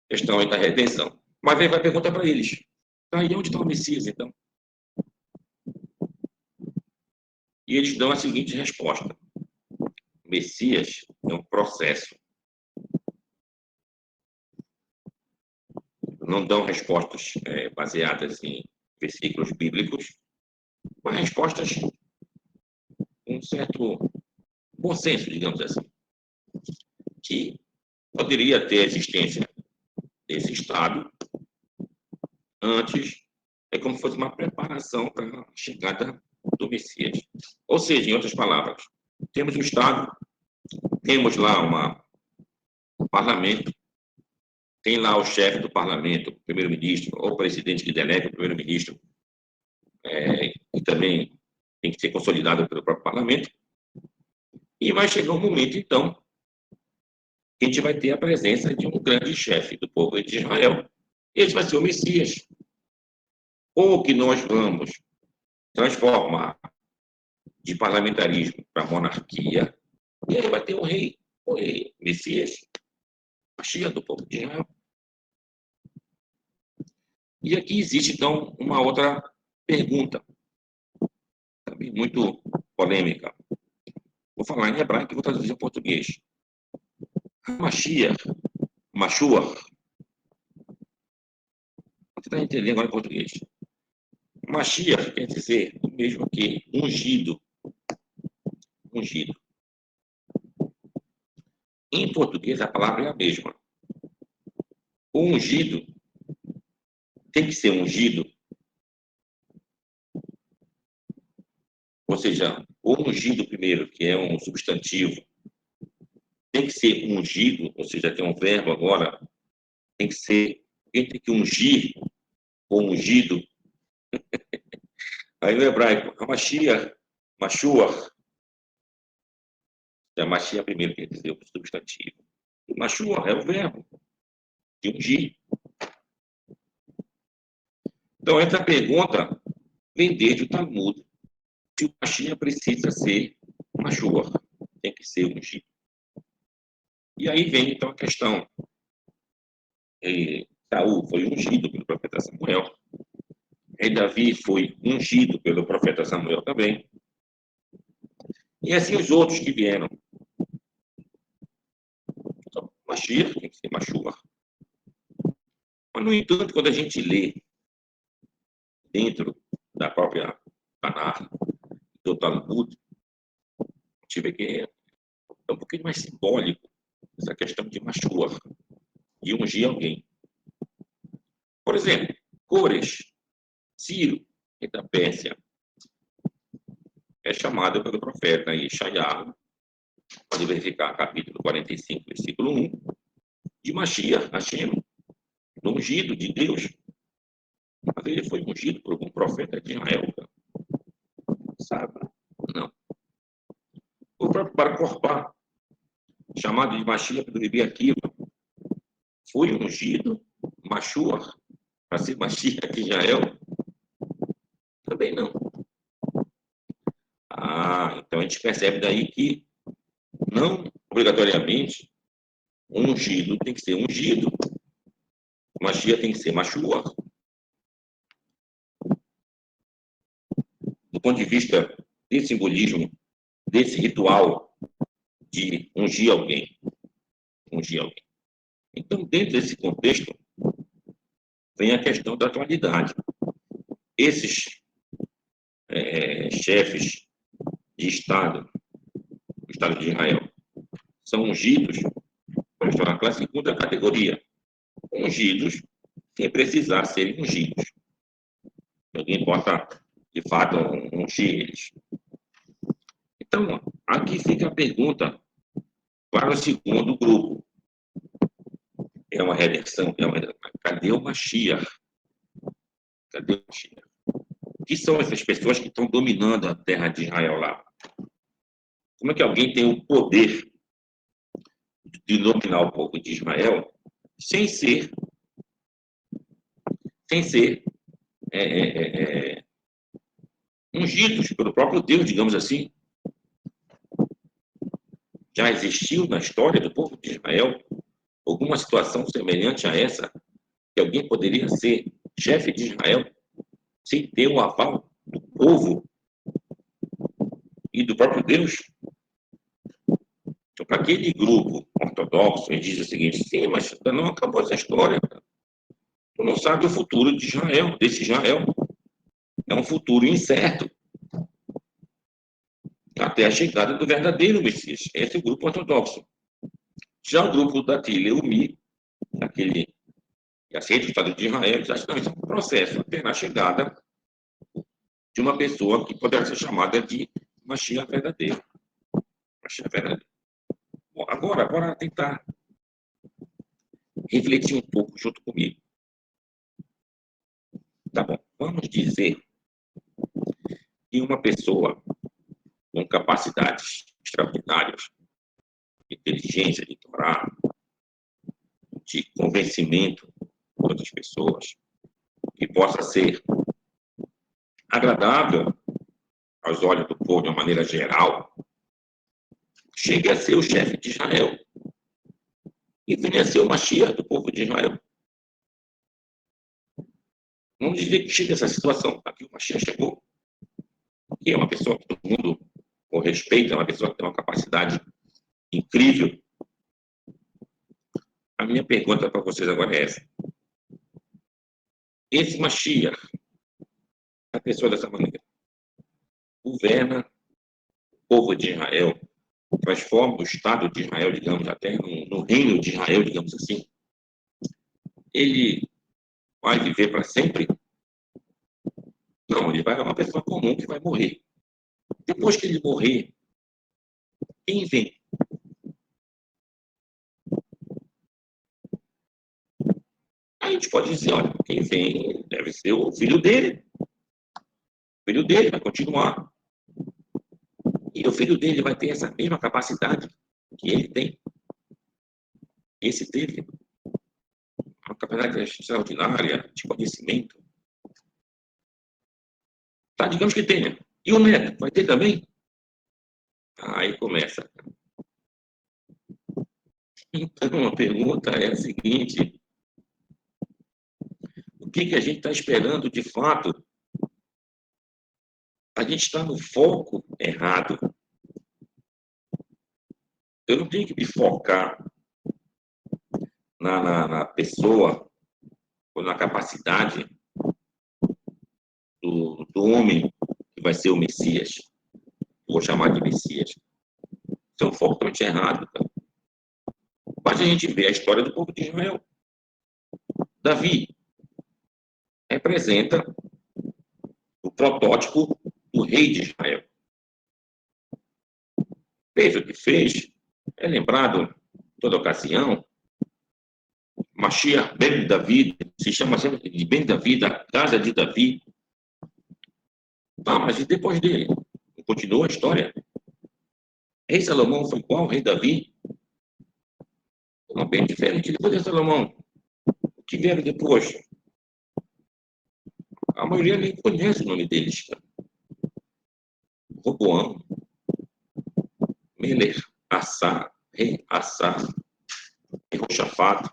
questão da redenção. Mas aí vai perguntar para eles, tá, e onde está o Messias, então? E eles dão a seguinte resposta: o Messias é um processo. Não dão respostas baseadas em versículos bíblicos, mas respostas com um certo bom senso, digamos assim, que poderia ter a existência desse Estado antes, é como se fosse uma preparação para a chegada do Messias. Ou seja, em outras palavras, temos um Estado, temos lá um parlamento, tem lá o chefe do parlamento, o primeiro-ministro, ou o presidente que delega o primeiro-ministro, que também tem que ser consolidado pelo próprio parlamento, e vai chegar um momento, então, que a gente vai ter a presença de um grande chefe do povo de Israel. Esse vai ser o Messias. Ou que nós vamos transformar de parlamentarismo para monarquia, e aí vai ter o rei Messias, a Shia do povo de Israel. E aqui existe, então, uma outra pergunta, também muito polêmica. Vou falar em hebraico e vou traduzir em português. Mashiach, Mashuach, você está entendendo agora em português. Mashiach quer dizer o mesmo que ungido. Ungido. Em português, a palavra é a mesma. O ungido tem que ser ungido, ou seja, o ungido primeiro, que é um substantivo, tem que ser ungido, ou seja, tem um verbo agora, tem que ser, quem tem que ungir, ou ungido. Aí no hebraico, a Mashiach, Mashuach, a Mashiach primeiro quer dizer o substantivo. O Mashuach é o verbo de ungir. Então, essa pergunta vem desde o Talmud, que o Mashiach precisa ser Mashuach, tem que ser ungido. E aí vem, então, a questão. Saul foi ungido pelo profeta Samuel. Rei Davi foi ungido pelo profeta Samuel também. E assim os outros que vieram. Então, Mashiach tem que ser Mashuach. Mas, no entanto, quando a gente lê dentro da própria Tanakh, do Talmud, a gente vê que é um pouquinho mais simbólico essa questão de Mashuach, de ungir alguém. Por exemplo, Cores, Ciro, rei da Pérsia, é chamado pelo profeta Yeshayahu, pode verificar capítulo 45, versículo 1, de Mashiach, Hashem, do ungido de Deus. Mas ele foi ungido por algum profeta de Israel, sabe? Não. O próprio Bar Kokhba, chamado de Mashiach do Rabi Akiva, foi ungido, Mashuach, para ser Mashiach de Israel? Também não. Então a gente percebe daí que não obrigatoriamente ungido tem que ser ungido. Mashiach tem que ser Mashuach. Do ponto de vista desse simbolismo, desse ritual de ungir alguém. Ungir alguém. Então, dentro desse contexto, vem a questão da atualidade. Esses chefes de Estado, do Estado de Israel, são ungidos, estão na segunda categoria, ungidos sem precisar serem ungidos. Alguém possa, de fato, ungir eles. Então, aqui fica a pergunta para o segundo grupo. É uma reversão, cadê o Mashiach? Cadê o Mashiach? O que são essas pessoas que estão dominando a terra de Israel lá? Como é que alguém tem o poder de dominar o povo de Israel sem ser ungidos pelo próprio Deus, digamos assim? Já existiu na história do povo de Israel alguma situação semelhante a essa, que alguém poderia ser chefe de Israel sem ter o aval do povo e do próprio Deus? Então, para aquele grupo ortodoxo, ele diz o seguinte: sim, mas não acabou essa história. Tu não sabe o futuro de Israel, desse Israel. É um futuro incerto até a chegada do verdadeiro Messias. Esse é o grupo ortodoxo. Já o grupo da Tileumi, aquele que aceita o Estado de Israel, diz: não, isso é um processo até a chegada de uma pessoa que poderá ser chamada de Mashiach verdadeiro. Mashiach verdadeiro. Bom, agora tentar refletir um pouco junto comigo. Tá bom, vamos dizer que uma pessoa com capacidades extraordinárias, de inteligência, de Torá, de convencimento de outras pessoas, que possa ser agradável aos olhos do povo de uma maneira geral, chegue a ser o chefe de Israel e venha a ser o Mashiach do povo de Israel. Vamos dizer que chega a essa situação, aqui o Mashiach chegou, que é uma pessoa que todo mundo o respeita, é uma pessoa que tem uma capacidade incrível. A minha pergunta para vocês agora é essa: esse Mashiach, a pessoa dessa maneira, governa o povo de Israel, transforma o Estado de Israel, digamos, até no reino de Israel, digamos assim, ele vai viver para sempre? Não, ele vai ser uma pessoa comum que vai morrer. Depois que ele morrer, quem vem? A gente pode dizer: olha, quem vem deve ser o filho dele. O filho dele vai continuar. E o filho dele vai ter essa mesma capacidade que ele tem. Esse teve uma capacidade extraordinária de conhecimento. Tá, digamos que tenha. E o neto vai ter também? Aí começa. Então, a pergunta é a seguinte: o que a gente está esperando de fato? A gente está no foco errado. Eu não tenho que me focar na pessoa ou na capacidade do homem que vai ser o Messias. Vou chamar de Messias. Isso é um foco totalmente errado. Tá? Mas a gente vê a história do povo de Israel. Davi representa o protótipo do rei de Israel. Fez o que fez, é lembrado em toda ocasião. Mashiach ben David, se chama sempre de Ben David, a casa de Davi. Mas e depois dele? Continua a história. Rei Salomão foi qual? Rei Davi? Não, bem diferente. Depois de Salomão, o que vieram depois? A maioria nem conhece o nome deles. Roboão, Meler, Assá, rei Assá, Jehoshafat,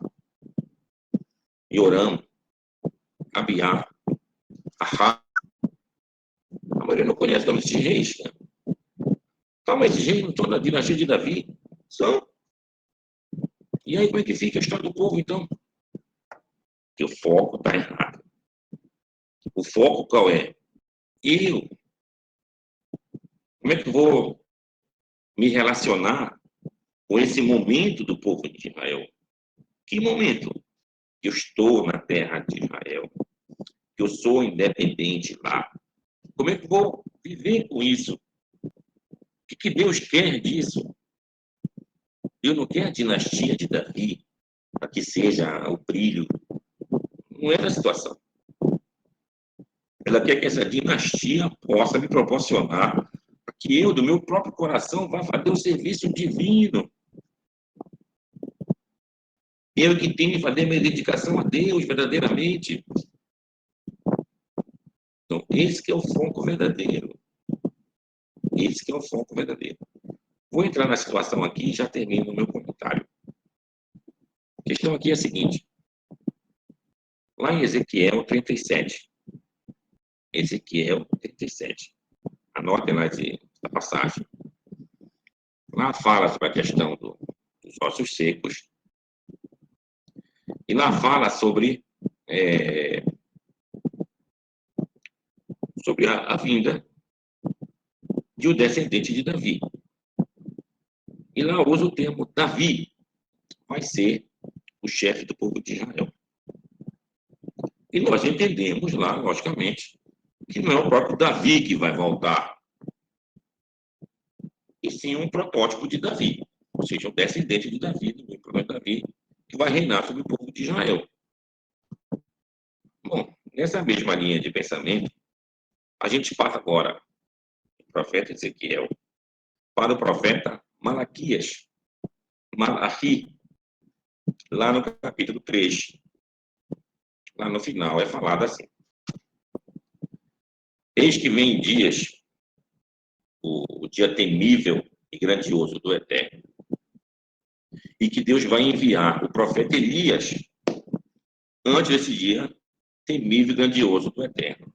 Yoram, Abiá, Ahá. A maioria não conhece o nome desses reis. Mas esses reis não estão na dinastia de Davi? São. E aí como é que fica a história do povo, então? Que o foco está errado. O foco qual é? Eu. Como é que eu vou me relacionar com esse momento do povo de Israel? Que momento? Que eu estou na terra de Israel. Que eu sou independente lá. Como é que eu vou viver com isso? O que Deus quer disso? Deus não quer a dinastia de Davi para que seja o brilho. Não é a situação. Ela quer que essa dinastia possa me proporcionar que eu, do meu próprio coração, vá fazer o serviço divino. Eu que tenho que fazer minha dedicação a Deus verdadeiramente. Então, esse que é o foco verdadeiro. Esse que é o foco verdadeiro. Vou entrar na situação aqui e já termino o meu comentário. A questão aqui é a seguinte. Lá em Ezequiel 37. Ezequiel 37. Anotem lá essa passagem. Lá fala sobre a questão dos ossos secos. E lá fala sobre a vinda de um descendente de Davi. E lá usa o termo Davi, vai ser o chefe do povo de Israel. E nós entendemos lá, logicamente, que não é o próprio Davi que vai voltar, e sim um protótipo de Davi, ou seja, um descendente de Davi, do meu próprio Davi, que vai reinar sobre o povo de Israel. Bom, nessa mesma linha de pensamento, a gente passa agora do profeta Ezequiel para o profeta Malaquias, Malachi, lá no capítulo 3. Lá no final é falado assim: eis que vem dias, o dia temível e grandioso do Eterno, e que Deus vai enviar o profeta Elias antes desse dia temível e grandioso do Eterno,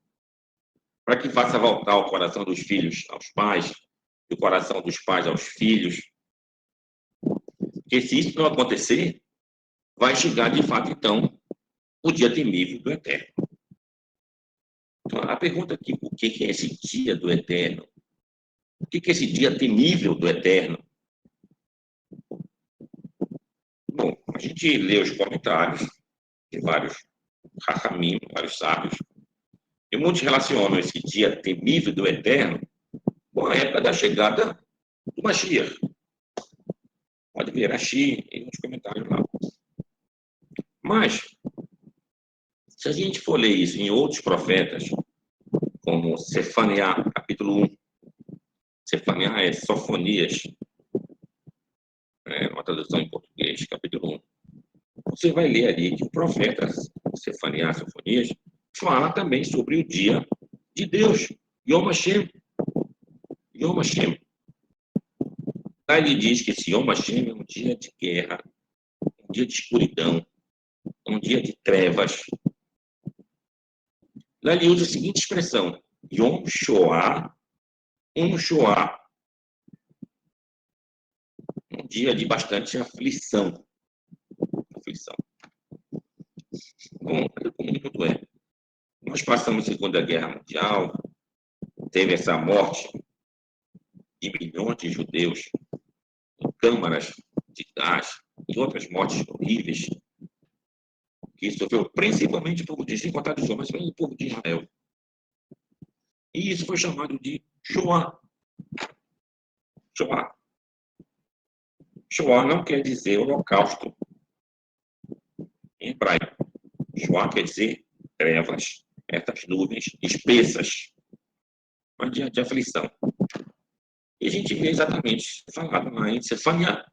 para que faça voltar o coração dos filhos aos pais, e o coração dos pais aos filhos. Porque se isso não acontecer, vai chegar de fato, então, o dia temível do Eterno. Então, a pergunta aqui, o que é esse dia do Eterno? O que é esse dia temível do Eterno? Bom, a gente lê os comentários de vários Hachamim, vários sábios, e muitos relacionam esse dia temível do Eterno com a época da chegada do Mashiach. Pode ver Rashi e uns comentários lá. Mas, se a gente for ler isso em outros profetas, como Sefaniá, capítulo 1, Sefaniá é Sofonias, uma tradução em português, capítulo 1. Você vai ler ali que o profeta Sefaniá, Sofonias, fala também sobre o dia de Deus, Yom Hashem. Yom Hashem. Lá ele diz que esse Yom Hashem é um dia de guerra, um dia de escuridão, um dia de trevas. Lá ele usa a seguinte expressão: Yom Shoah, Shoah. Um dia de bastante aflição. Bom, como o mundo é. Nós passamos a Segunda Guerra Mundial, teve essa morte de milhões de judeus em câmaras de gás e outras mortes horríveis que sofreu principalmente o povo de Egito, contado de João, mas também o povo de Israel. E isso foi chamado de Shoah. Shoah. Shoah não quer dizer holocausto em hebraico. Shoah quer dizer trevas, essas nuvens espessas, mas de aflição. E a gente vê exatamente falado lá em Sefania,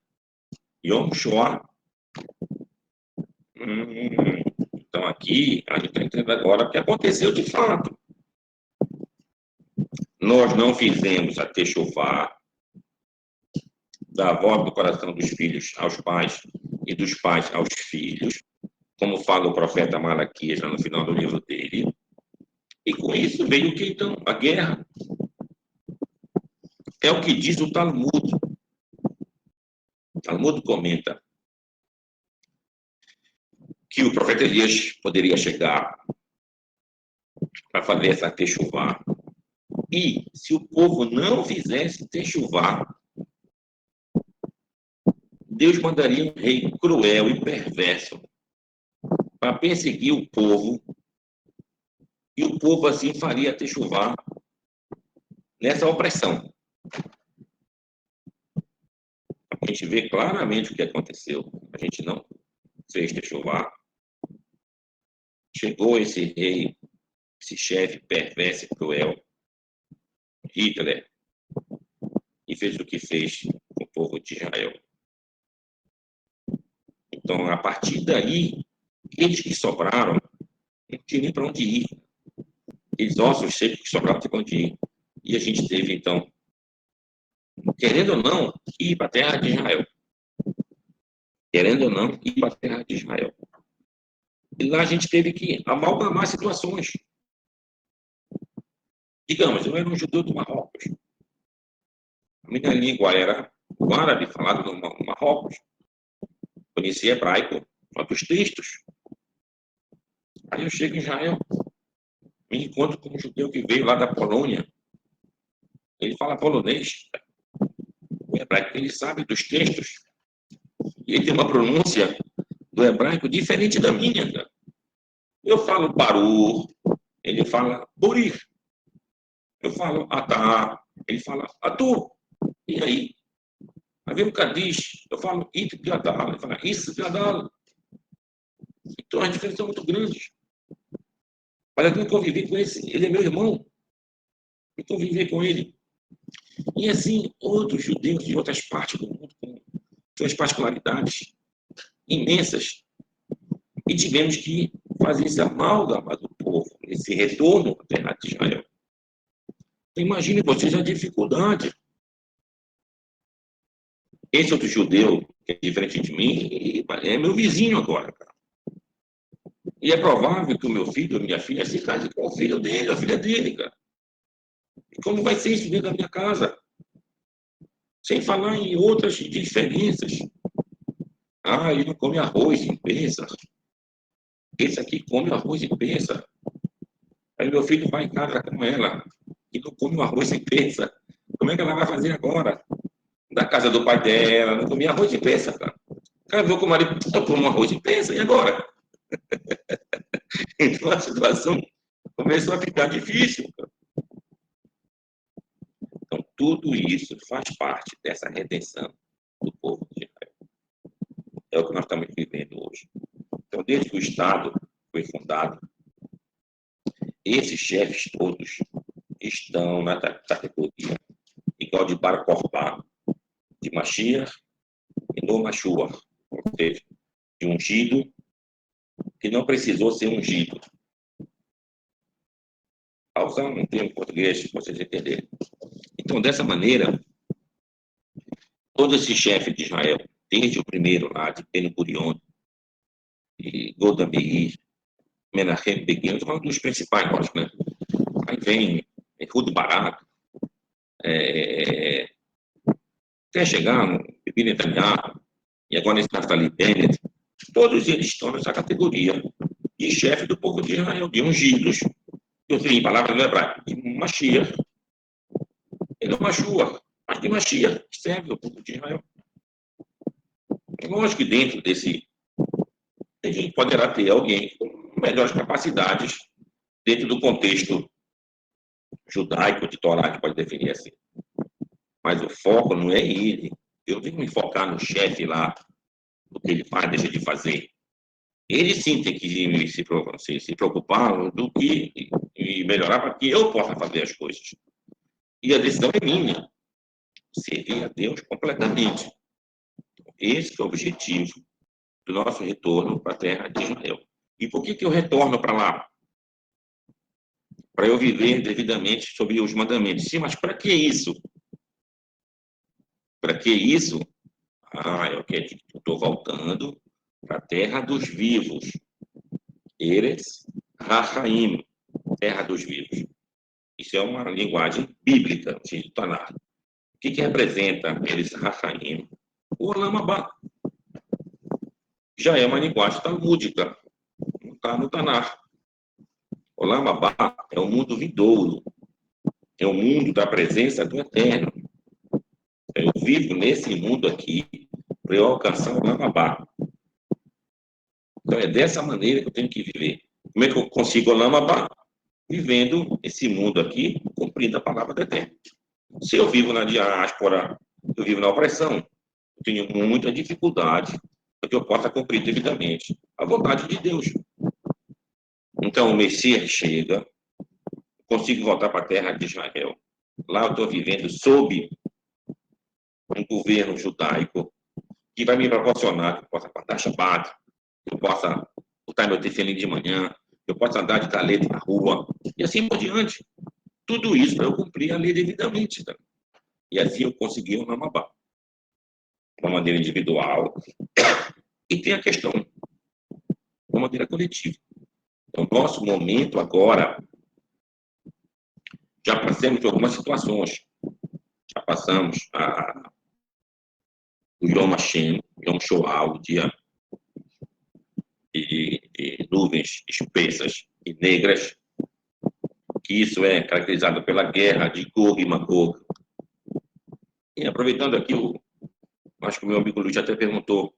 Yom Shoah. Então aqui a gente está entendendo agora o que aconteceu de fato. Nós não fizemos a techuvá da volta do coração dos filhos aos pais e dos pais aos filhos, como fala o profeta Malaquias já no final do livro dele. E com isso veio o que então? A guerra. É o que diz o Talmud. O Talmud comenta que o profeta Elias poderia chegar para fazer essa techuvá. E se o povo não fizesse techuvá, Deus mandaria um rei cruel e perverso para perseguir o povo, e o povo assim faria techuvá nessa opressão. A gente vê claramente o que aconteceu. A gente não fez techuvá. Chegou esse rei, esse chefe perverso e cruel, Hitler, e fez o que fez com o povo de Israel. Então, a partir daí, eles que sobraram, não tinham nem para onde ir. Aqueles ossos secos que sobraram, não tinham para onde ir. E a gente teve, então, querendo ou não, ir para a terra de Israel. Querendo ou não, ir para a terra de Israel. E lá a gente teve que amalgamar situações. Digamos, eu era um judeu do Marrocos. A minha língua era o árabe, falado no Marrocos. Conhecia hebraico, só dos textos. Aí eu chego em Israel, me encontro com um judeu que veio lá da Polônia. Ele fala polonês. O hebraico ele sabe dos textos. E ele tem uma pronúncia do hebraico diferente da minha. Cara. Eu falo barur, ele fala burir. Eu falo atá, ele fala atu. E aí? Aí vem o Kadish, eu falo it gadal, ele fala isso gadal. Então as diferenças são muito grandes. Para que eu conviver com esse, ele é meu irmão. Eu conviver com ele. E assim, outros judeus de outras partes do mundo com suas particularidades imensas. E tivemos que fazer esse amálgama do povo, esse retorno à terra de Israel. Então, imagine vocês a dificuldade. Esse outro judeu, que é diferente de mim, é meu vizinho agora, cara. E é provável que o meu filho, a minha filha, se case com o filho dele, a filha dele, cara. E como vai ser isso dentro da minha casa? Sem falar em outras diferenças. Ah, ele não come arroz e pensa. Esse aqui come arroz e pensa. Aí meu filho vai em casa com ela e não come o arroz e pensa. Como é que ela vai fazer agora? Da casa do pai dela, não comia arroz e pensa, cara. Casou com o marido, eu como arroz e pensa, e agora? Então a situação começou a ficar difícil. Cara. Então tudo isso faz parte dessa redenção do povo de Israel. É o que nós estamos vivendo hoje. Então, desde que o Estado foi fundado, esses chefes todos estão na categoria igual de Bar Kokhba, de Mashiach e no Mashuach, ou seja, de ungido que não precisou ser ungido. Ao usar um termo português, para vocês entenderem. Então, dessa maneira, todo esse chefe de Israel, desde o primeiro lá, de Ben-Gurion, e Golda Meir, Menachem Begin, estou falando dos principais, lógico, né? Aí vem Ehud Barak, até chegar no Bibi Netanyahu, e agora esse Naftali Bennett, todos eles estão nessa categoria de chefe do povo de Israel, de ungidos, eu tenho palavras no hebraico, de Mashiach, ele é o Mashuach, mas de Mashiach, que serve o povo de Israel. É lógico que dentro desse a gente poderá ter alguém com melhores capacidades dentro do contexto judaico de Torá, que pode definir assim. Mas o foco não é ele. Eu tenho que me focar no chefe lá, do que ele faz, deixa de fazer. Ele sim tem que se preocupar do que e melhorar para que eu possa fazer as coisas. E a decisão é minha, servir a Deus completamente. Esse é o objetivo do nosso retorno para a terra de Israel. E por que eu retorno para lá? Para eu viver devidamente sobre os mandamentos. Sim, mas para que isso? Para que isso? Eu estou voltando para a terra dos vivos. Eres Rahaim, terra dos vivos. Isso é uma linguagem bíblica, de Tanar. O que representa Eres Rahaim? O Olam Abá. Já é uma linguagem talmúdica, não está no Tanar. Olam Abá é o mundo vindouro, é o mundo da presença do Eterno. Eu vivo nesse mundo aqui para eu alcançar o Olam Abá. Então é dessa maneira que eu tenho que viver. Como é que eu consigo o Olam Abá? Vivendo esse mundo aqui, cumprindo a palavra do Eterno. Se eu vivo na diáspora, eu vivo na opressão, eu tenho muita dificuldade para que eu possa cumprir devidamente a vontade de Deus. Então o Messias chega, consigo voltar para a terra de Israel. Lá eu estou vivendo sob um governo judaico que vai me proporcionar que eu possa guardar Shabbat, que eu possa botar meu tefilim de manhã, que eu possa andar de talete na rua, e assim por diante. Tudo isso para eu cumprir a lei devidamente. Tá? E assim eu consegui o Namabá. De uma maneira individual. E tem a questão de uma maneira coletiva. Então, nosso momento agora, já passamos de algumas situações. Já passamos o Yom Hashem, Yom Shoah, o dia de nuvens espessas e negras, que isso é caracterizado pela guerra de Gog e Magog. E aproveitando aqui, acho que o meu amigo Luiz até perguntou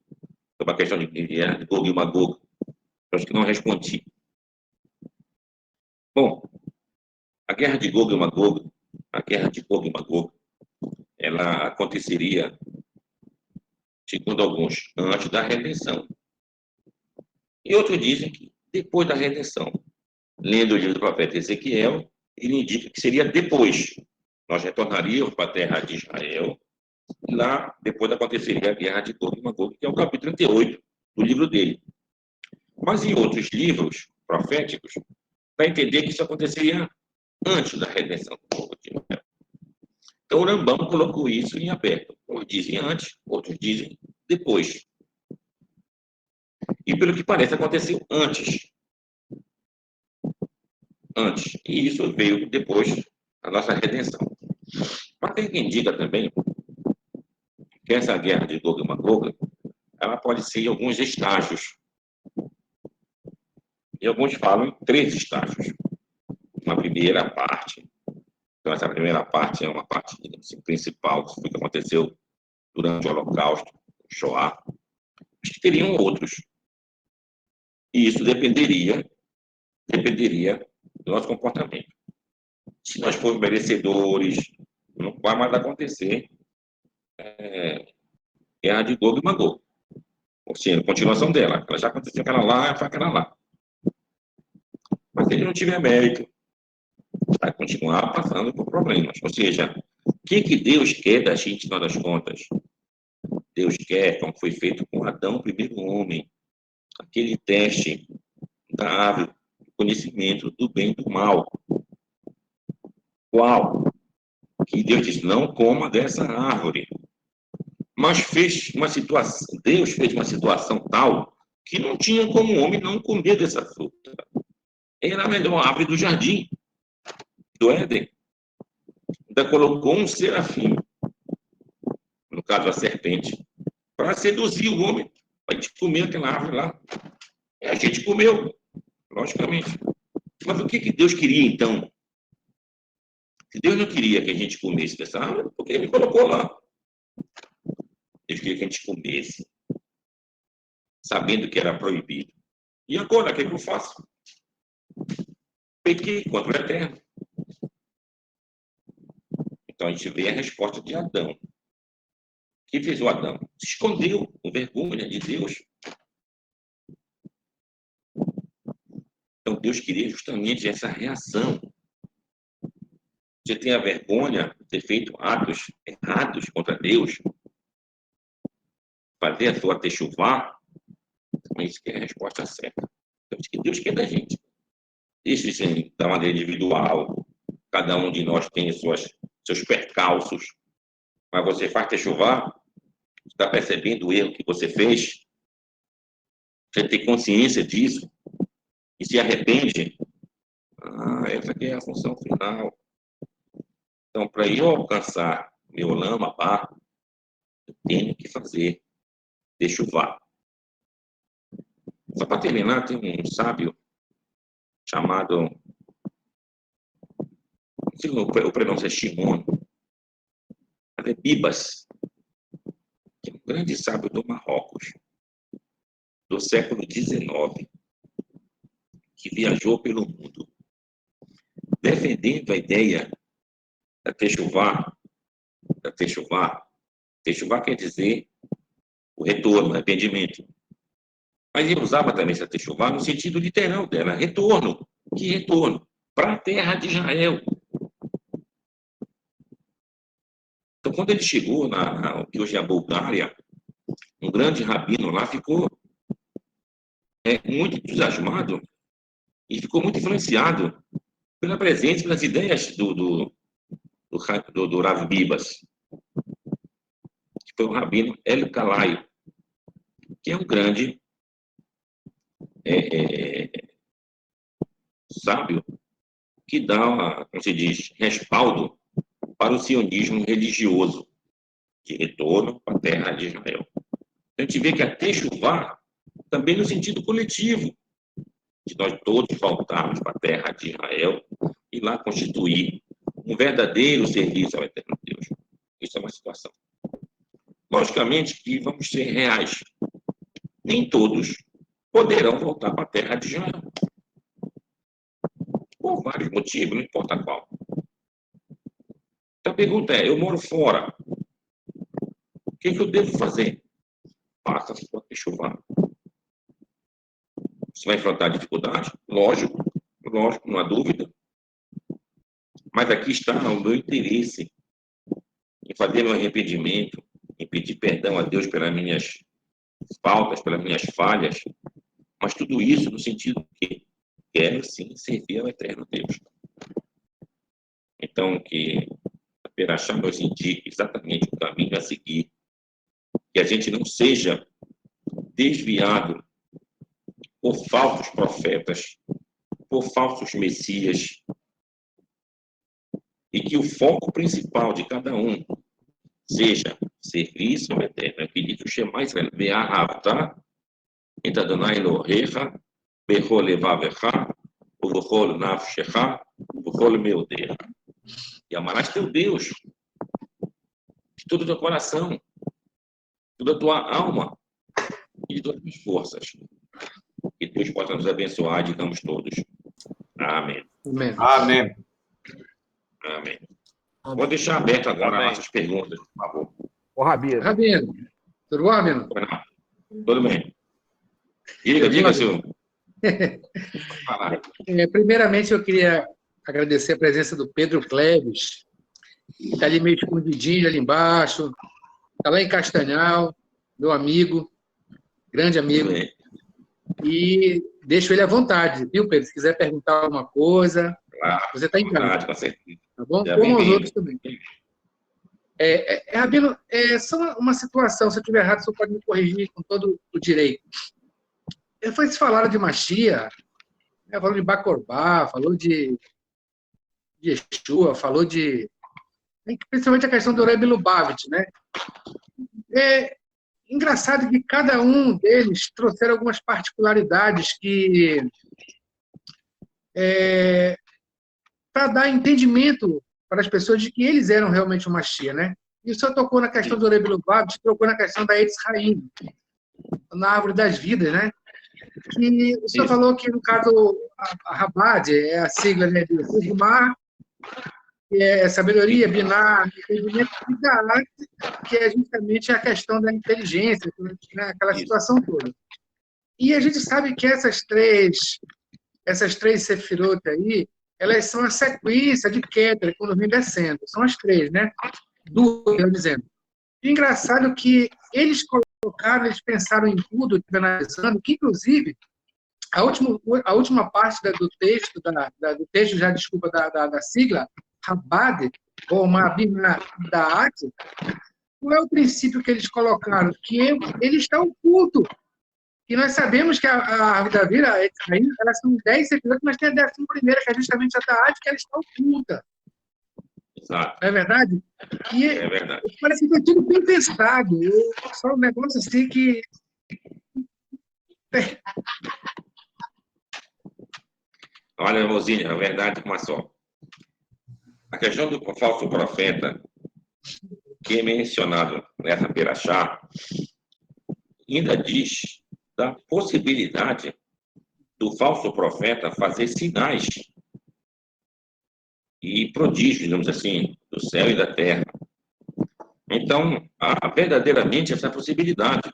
sobre a questão de guerra de Gog e Magog. Eu acho que não respondi. Bom, a guerra de Gog e Magog, ela aconteceria, segundo alguns, antes da redenção. E outros dizem que depois da redenção. Lendo o livro do profeta Ezequiel, ele indica que seria depois. Nós retornaríamos para a terra de Israel, e lá depois aconteceria a guerra de Gog e Magog, que é o capítulo 38 do livro dele. Mas em outros livros proféticos, vai entender que isso aconteceria antes da redenção do povo de Israel. Então o Rambam colocou isso em aberto. Uns dizem antes, outros dizem depois. E pelo que parece, aconteceu antes. Antes. E isso veio depois da nossa redenção. Mas tem quem diga também que essa guerra de Gog e Magog, ela pode ser em alguns estágios. E alguns falam em 3 estágios. Uma primeira parte. Então, essa primeira parte é uma parte, digamos assim, principal, que foi o que aconteceu durante o Holocausto, o Shoah. Mas que teriam outros. E isso dependeria do nosso comportamento. Se nós formos merecedores, não vai mais acontecer guerra de Gog e Magog. Ou seja, a continuação dela. Ela já aconteceu aquela lá, foi aquela lá. Mas se ele não tiver mérito, vai continuar passando por problemas. Ou seja, o que Deus quer da gente, no final das contas? Deus quer, como foi feito com Adão, o primeiro homem, aquele teste da árvore do conhecimento do bem e do mal. Qual? Que Deus disse, não coma dessa árvore. Mas Deus fez uma situação tal que não tinha como o homem não comer dessa fruta. Era a melhor árvore do jardim, do Éden. Ainda colocou um serafim, no caso a serpente, para seduzir o homem, para a gente comer aquela árvore lá. E a gente comeu, logicamente. Mas o que Deus queria então? Se Deus não queria que a gente comesse dessa árvore, por que ele colocou lá? Deus queria que a gente comesse sabendo que era proibido. E agora, o que eu faço? Pequei contra o Eterno. Então, a gente vê a resposta de Adão. O que fez o Adão? Se escondeu com vergonha de Deus. Então, Deus queria justamente essa reação. Você tem a vergonha de ter feito atos errados contra Deus, fazer a sua techuvá, mas isso que é a resposta certa. Então, isso que Deus quer da gente. Isso, sim, da maneira individual. Cada um de nós tem seus percalços. Mas você faz techuvá, está percebendo o erro que você fez, você tem consciência disso e se arrepende. Essa aqui é a função final. Então, para eu alcançar meu lama, eu tenho que fazer techuvá. Só para terminar, tem um sábio chamado, não sei o pronúncio é Shimon, mas é Bibas, que é um grande sábio do Marrocos, do século XIX, que viajou pelo mundo, defendendo a ideia da techuvá. Techuvá quer dizer o retorno, o arrependimento. Mas ele usava também essa techuvá no sentido literal dela, retorno. Que retorno? Para a terra de Israel. Então, quando ele chegou que hoje é a Bulgária, um grande rabino lá ficou muito entusiasmado e ficou muito influenciado pela presença, pelas ideias do Rav Bibas, que foi o rabino El Kalaio, que é um grande sábio que dá, como se diz, respaldo para o sionismo religioso de retorno para a terra de Israel. A gente vê que a techuvá também no sentido coletivo, de nós todos voltarmos para a terra de Israel e lá constituir um verdadeiro serviço ao Eterno Deus. Isso é uma situação. Logicamente que vamos ser reais. Nem todos poderão voltar para a terra de Israel. Por vários motivos, não importa qual. Então a pergunta é, eu moro fora. O que eu devo fazer? Faça a sua techuvá. Você vai enfrentar dificuldade? Lógico, não há dúvida. Mas aqui está o meu interesse em fazer meu arrependimento, em pedir perdão a Deus pelas minhas faltas, pelas minhas falhas, mas tudo isso no sentido que quero sim servir ao Eterno Deus. Então, que a Perachá nos indique exatamente o caminho a seguir, que a gente não seja desviado por falsos profetas, por falsos messias, e que o foco principal de cada um seja serviço ao Eterno. É pedir que o Shema Israel ve'ahavta et Adonai Elohecha bechol levavecha ubechol nafshecha ubechol meodecha. E amarás teu Deus de todo o teu coração, de toda a tua alma e de todas as tuas forças. Que Deus possa nos abençoar, digamos todos. Amém. Amém. Amém. Amém. Vou deixar aberto agora Amém. nossas perguntas, por favor. Ô, Rabino. Rabino, tudo bom, Rabino? Tudo bem. Diga, senhor. Primeiramente, eu queria agradecer a presença do Pedro Cleves, que está ali meio escondidinho ali embaixo, está lá em Castanhal, meu amigo, grande amigo. Tudo bem. E deixo ele à vontade, viu, Pedro? Se quiser perguntar alguma coisa, Claro, você está em casa, vontade, com certeza. tá bom? Já Como os bem-vindo. outros também. Rabino, só uma situação, se eu estiver errado, você pode me corrigir com todo o direito. Foi se falaram de Machia, falou de Bacorbá, falou de Yeshua, falou de... principalmente a questão do Rebbe Lubavitch, né? É engraçado que cada um deles trouxeram algumas particularidades que... para dar entendimento para as pessoas de que eles eram realmente o Machia, né? E o senhor tocou na questão do Rebbe Lubavitch, tocou na questão da Etz Haim. na árvore das vidas, né? Que o senhor Isso. falou que, no caso, a Rabad é a sigla, né, de Hukmah, que é sabedoria, Binar, entendimento, e Da'at, que é justamente a questão da inteligência, né, aquela Isso. situação toda. E a gente sabe que essas três sefirot aí, elas são a sequência de Keter, quando vem descendo. São as três, né? Duas, eu dizendo. E engraçado que eles colocaram, eles pensaram em tudo, analisando, que inclusive a última parte do texto, do texto, já desculpa, da sigla, Rabad, ou Mabina Da'at, qual é o princípio que eles colocaram? Que ele está oculto. E nós sabemos que a árvore da vida, elas são 10 sefirot, mas tem a 11ª, que é justamente a Da'at, que ela está oculta. Exato. Não é verdade? E É verdade. parece que foi tudo bem pensado. Só um negócio assim que... Olha, Rosine, a verdade é uma só. A questão do falso profeta, que é mencionado nessa Perachá, ainda diz da possibilidade do falso profeta fazer sinais e prodígios, digamos assim, do céu e da terra. Então, há verdadeiramente essa possibilidade.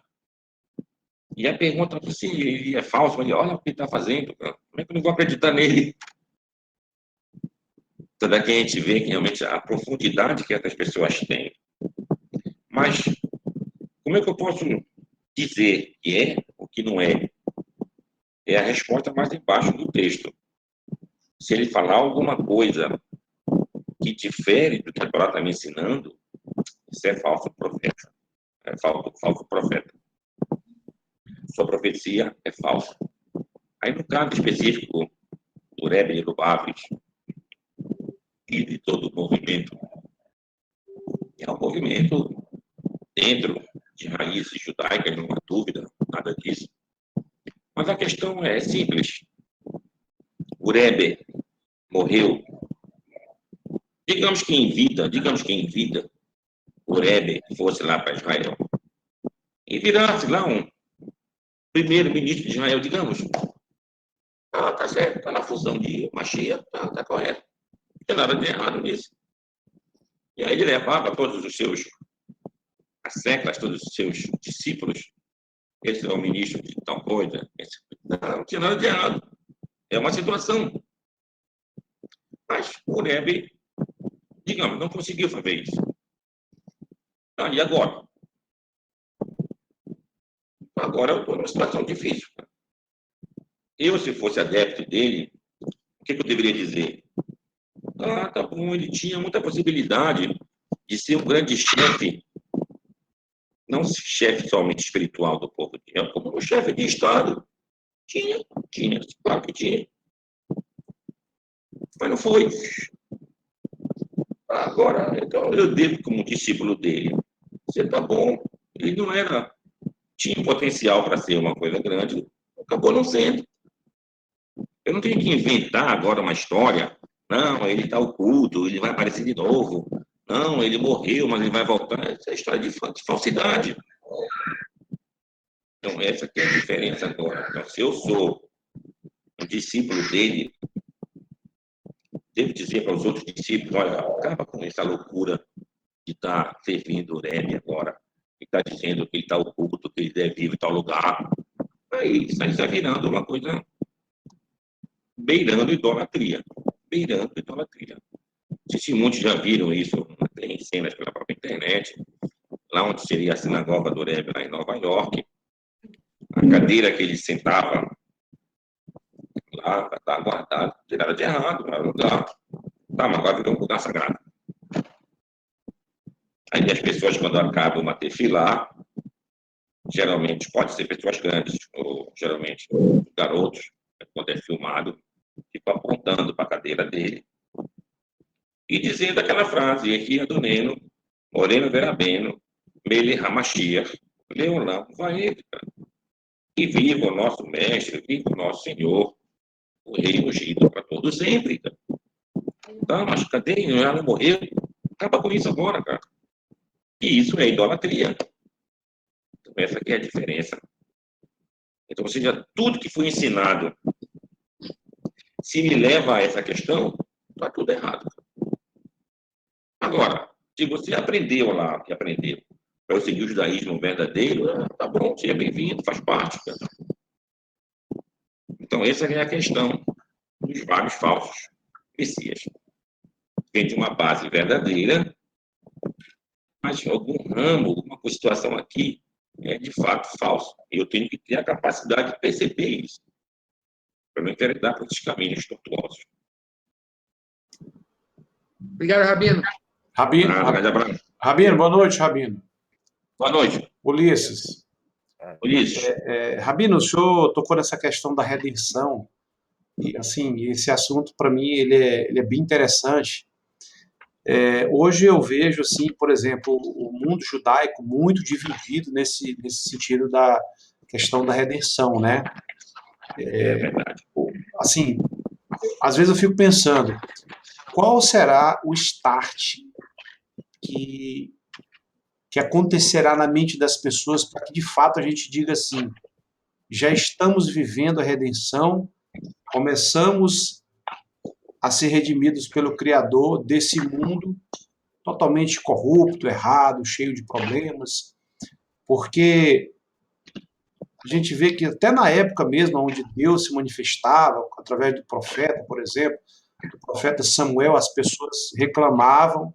E a pergunta se ele é falso, ele olha o que ele está fazendo, cara. Como é que eu não vou acreditar nele? Então, daqui a gente vê que realmente a profundidade que essas pessoas têm. Mas, como é que eu posso dizer que é ou que não é? É a resposta mais embaixo do texto. Se ele falar alguma coisa que difere do que a Torá está me ensinando, isso é falso profeta. É falso profeta. Sua profecia é falsa. Aí, no caso específico do Rebbe de Lubavitch e de todo o movimento, é um movimento dentro de raízes judaicas, não há dúvida, nada disso. Mas a questão é simples. O Rebbe morreu. Digamos que em vida, o Rebbe fosse lá para Israel e virasse lá um primeiro-ministro de Israel, digamos. Ah, tá certo, tá na função de Mashiach, tá correto. Não tem nada de errado nisso. E aí ele levava todos os seus asseclas, todos os seus discípulos. Esse é o ministro de tal coisa. Não tinha nada de errado. É uma situação. Mas o Rebbe, digamos, não conseguiu fazer isso. Ah, e agora? Agora eu estou numa situação difícil. Eu, se fosse adepto dele, o que eu deveria dizer? Ah, tá bom, ele tinha muita possibilidade de ser um grande chefe, não chefe somente espiritual do povo de Israel, como um chefe de Estado. Tinha, claro que tinha. Mas não foi. Agora, então eu devo, como discípulo dele, você tá bom, ele não era, tinha potencial para ser uma coisa grande, acabou não sendo. Eu não tenho que inventar agora uma história. Não, ele está oculto, ele vai aparecer de novo. Não, ele morreu, mas ele vai voltar. Essa é história de falsidade. Então, essa que é a diferença agora. Então, se eu sou um discípulo dele, devo dizer para os outros discípulos, olha, acaba com essa loucura de estar servindo o Rebbe agora, que está dizendo que ele está oculto, que ele deve ir em tal lugar. Aí isso aí está virando uma coisa beirando idolatria. Beirando idolatria. Não sei se muitos já viram isso, tem cenas pela própria internet, lá onde seria a sinagoga do Rebbe, lá em Nova York, a cadeira que ele sentava lá, está guardada, não tem nada de errado, não é lugar. Tá, mas agora virou um lugar sagrado. Aí as pessoas, quando acabam uma tefilá, geralmente, pode ser pessoas grandes, ou geralmente garotos, quando é filmado, ficam apontando para a cadeira dele e dizendo aquela frase, aqui Adoneno, Moreno Verabeno, Mele Hamashiach, Leolam Vaedra. E viva o nosso mestre, viva o nosso Senhor, o rei ungido para todos sempre. Tá, mas cadê? Já não morreu? Acaba com isso agora, cara. E isso é idolatria. Então, essa aqui é a diferença. Então, ou seja, tudo que foi ensinado, se me leva a essa questão, está tudo errado. Agora, se você aprendeu lá, que aprendeu, para eu seguir o judaísmo verdadeiro, tá bom, seja bem-vindo, faz parte. Cara. Então, essa é a questão dos vários falsos messias. Vem de uma base verdadeira, mas algum ramo, alguma situação aqui é de fato falso. Eu tenho que ter a capacidade de perceber isso, para não enveredar por esses caminhos tortuosos. Obrigado, Rabino. Rabino, boa noite, Rabino. Boa noite. Ulisses. Ulisses. Rabino, o senhor tocou nessa questão da redenção, e assim, esse assunto, para mim, ele é bem interessante. Hoje eu vejo, assim, por exemplo, o mundo judaico muito dividido nesse sentido da questão da redenção, né? É verdade. Assim, às vezes eu fico pensando, qual será o start que acontecerá na mente das pessoas para que, de fato, a gente diga assim, já estamos vivendo a redenção, começamos a ser redimidos pelo Criador desse mundo totalmente corrupto, errado, cheio de problemas, porque a gente vê que até na época mesmo onde Deus se manifestava, através do profeta, por exemplo, do profeta Samuel, as pessoas reclamavam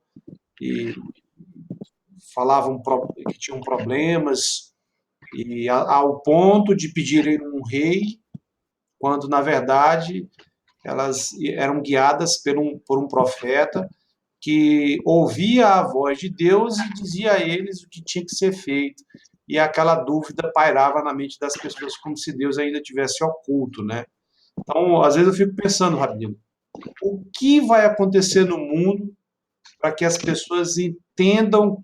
e falavam que tinham problemas, e ao ponto de pedirem um rei, quando, na verdade, elas eram guiadas por um profeta que ouvia a voz de Deus e dizia a eles o que tinha que ser feito. E aquela dúvida pairava na mente das pessoas, como se Deus ainda tivesse oculto, né? Então, às vezes eu fico pensando, Rabino, o que vai acontecer no mundo para que as pessoas entendam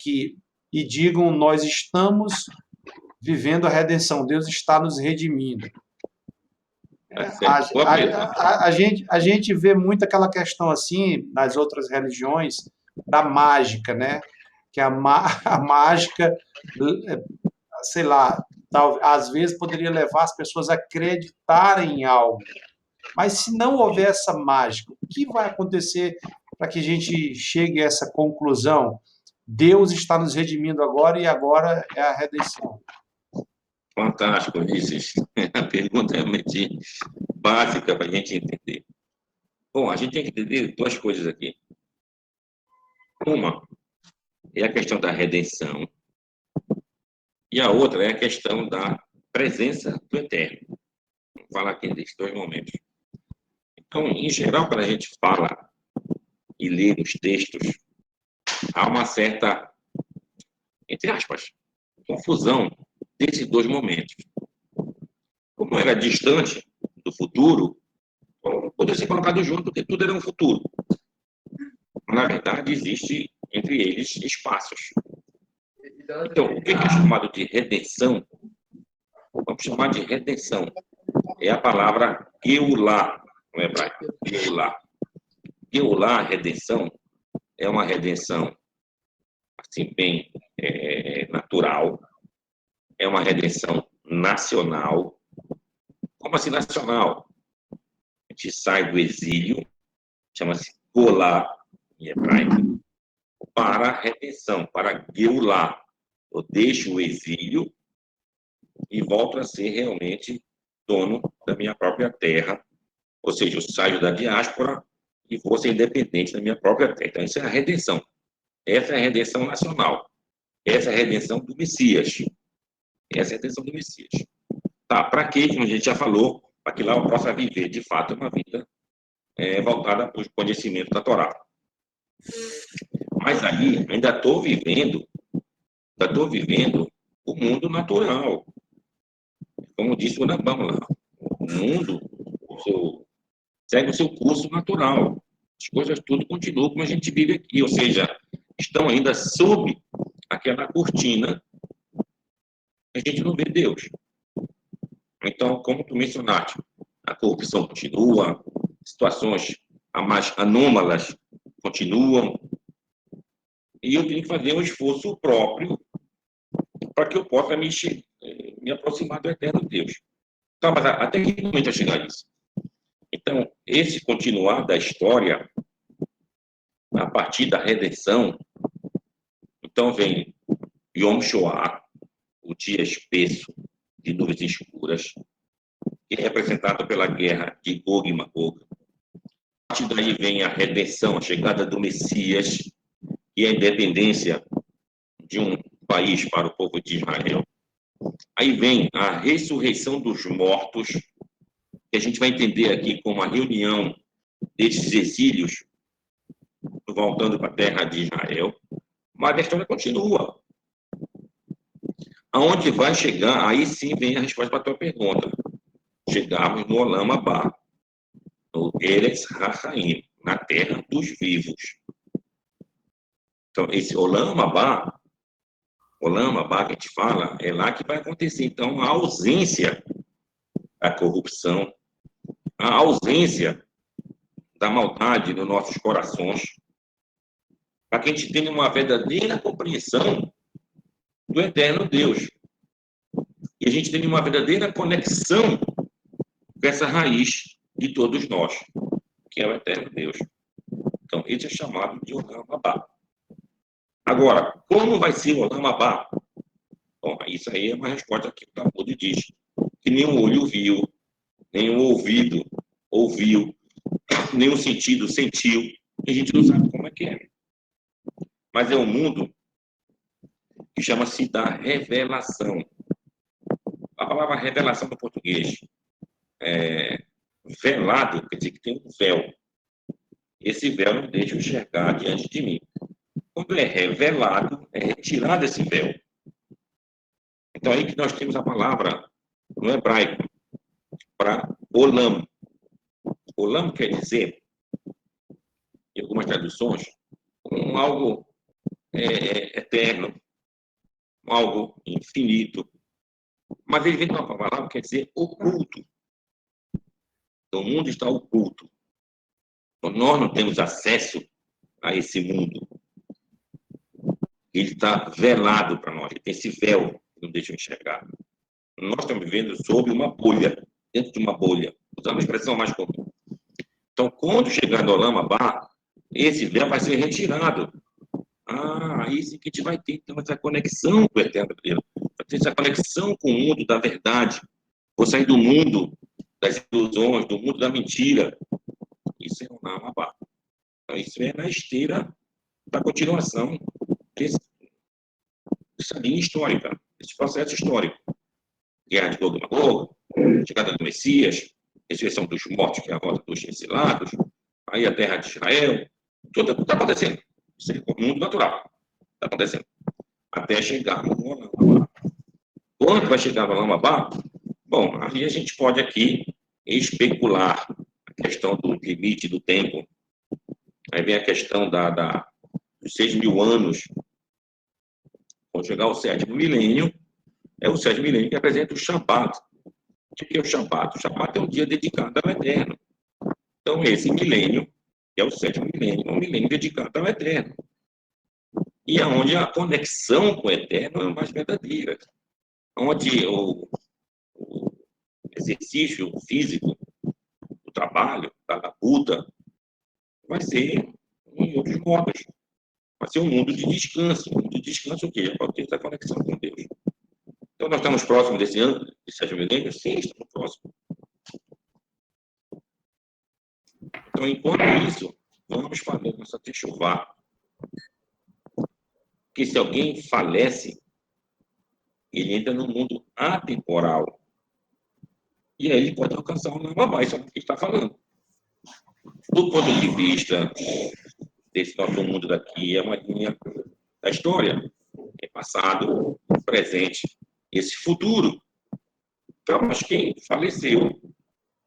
e digam, nós estamos vivendo a redenção, Deus está nos redimindo. A gente vê muito aquela questão assim, nas outras religiões, da mágica, né? Que a mágica, sei lá, às vezes poderia levar as pessoas a acreditarem em algo. Mas se não houver essa mágica, o que vai acontecer para que a gente chegue a essa conclusão? Deus está nos redimindo agora e agora é a redenção. Fantástico, Ulisses. A pergunta é realmente básica para a gente entender. Bom, a gente tem que entender duas coisas aqui. Uma é a questão da redenção e a outra é a questão da presença do Eterno. Vamos falar aqui desses dois momentos. Então, em geral, quando a gente fala e lê os textos, há uma certa, entre aspas, confusão desses dois momentos. Como era distante do futuro, poderia ser colocado junto, porque tudo era um futuro. Na verdade, existe entre eles espaços. Então, o que é chamado de redenção? Vamos chamar de redenção. É a palavra Geulah, no hebraico. Geulah. Geulah, redenção, é uma redenção assim, bem natural, é uma redenção nacional. Como assim nacional? A gente sai do exílio, chama-se Golá, em hebraico, para a redenção, para Geulah. Eu deixo o exílio e volto a ser realmente dono da minha própria terra, ou seja, eu saio da diáspora e vou ser independente da minha própria terra. Então, isso é a redenção. Essa é a redenção nacional. Essa é a redenção do Messias. Essa é a redenção do Messias. Tá, para que, como a gente já falou, para que lá eu possa viver, de fato, uma vida voltada para o conhecimento da Torá. Mas aí, ainda estou vivendo o mundo natural. Como disse o Rambam lá, o mundo segue o seu curso natural. As coisas tudo continuam como a gente vive aqui, ou seja, estão ainda sob aquela cortina que a gente não vê Deus. Então, como tu mencionaste, a corrupção continua, situações mais anômalas continuam, e eu tenho que fazer um esforço próprio para que eu possa me aproximar do eterno Deus. Então, mas até que momento vai chegar isso? Então, esse continuar da história, a partir da redenção, então vem Yom Shoah, o dia espesso de nuvens escuras, que é representado pela guerra de Gog e Magog. A partir daí vem a redenção, a chegada do Messias e a independência de um país para o povo de Israel. Aí vem a ressurreição dos mortos, que a gente vai entender aqui como a reunião desses exílios voltando para a terra de Israel. Mas a história continua. Aonde vai chegar, aí sim vem a resposta para a tua pergunta. Chegamos no Olam Abá, no Eretz Hachaim, na terra dos vivos. Então, esse Olam Abá que a gente fala, é lá que vai acontecer. Então, a ausência da corrupção, a ausência da maldade nos nossos corações, para que a gente tenha uma verdadeira compreensão do eterno Deus. E a gente tenha uma verdadeira conexão com essa raiz de todos nós, que é o eterno Deus. Então, esse é chamado de Olam Abá. Agora, como vai ser o Olam Abá? Bom, isso aí é uma resposta que o Talmud diz, que nenhum olho viu, nenhum ouvido ouviu, nenhum sentido sentiu, e a gente não sabe como é que é. Mas é um mundo que chama-se da revelação. A palavra revelação no português é velado, quer dizer que tem um véu. Esse véu não deixa eu enxergar diante de mim. Quando é revelado, é retirado esse véu. Então, aí que nós temos a palavra no hebraico para olam. Olam quer dizer, em algumas traduções, algo eterno, algo infinito. Mas ele vem com uma palavra que quer dizer oculto. Então, o mundo está oculto. Então, nós não temos acesso a esse mundo. Ele está velado para nós. Ele tem esse véu que não deixa eu enxergar. Nós estamos vivendo sob uma bolha, dentro de uma bolha. Usando a expressão mais comum. Então, quando chegar no Olam Abá, esse véu vai ser retirado. Aí sim que a gente vai ter então, essa conexão com o eterno Deus. Vai ter essa conexão com o mundo da verdade. Vou sair do mundo das ilusões, do mundo da mentira. Isso é o Olam Abá. Então, isso é na esteira da continuação dessa linha histórica, desse processo histórico. Guerra de Gog e Magog, chegada do Messias, ressurreição dos mortos, que é a volta dos exilados, aí a terra de Israel, tudo está acontecendo. Isso é o mundo natural. Está acontecendo. Até chegar no Olam Abá. Quando vai chegar no Olam Abá? Bom, aí a gente pode aqui especular a questão do limite do tempo. Aí vem a questão dos 6.000 anos. Quando chegar ao 7º milênio, é o 7º milênio que apresenta o Shabat. O que é o Shabat? O Shabat é um dia dedicado ao Eterno. Então, esse milênio, que é o 7º milênio, é um milênio dedicado ao Eterno. E é onde a conexão com o Eterno é mais verdadeira. Onde o exercício físico, o trabalho, da luta, vai ser em outros modos. Vai ser um mundo de descanso. Um mundo de descanso o quê? Pode ter essa conexão com Deus. Então, nós estamos próximos desse ano, de 7 milênios? Sim, estamos próximos. Então, enquanto isso, vamos fazer nossa techuvá. Porque se alguém falece, ele entra no mundo atemporal. E aí ele pode alcançar o Olam Abá. Isso é o que está falando. Do ponto de vista desse nosso mundo daqui, é uma linha da história. É passado, presente, esse futuro. Então, mas quem faleceu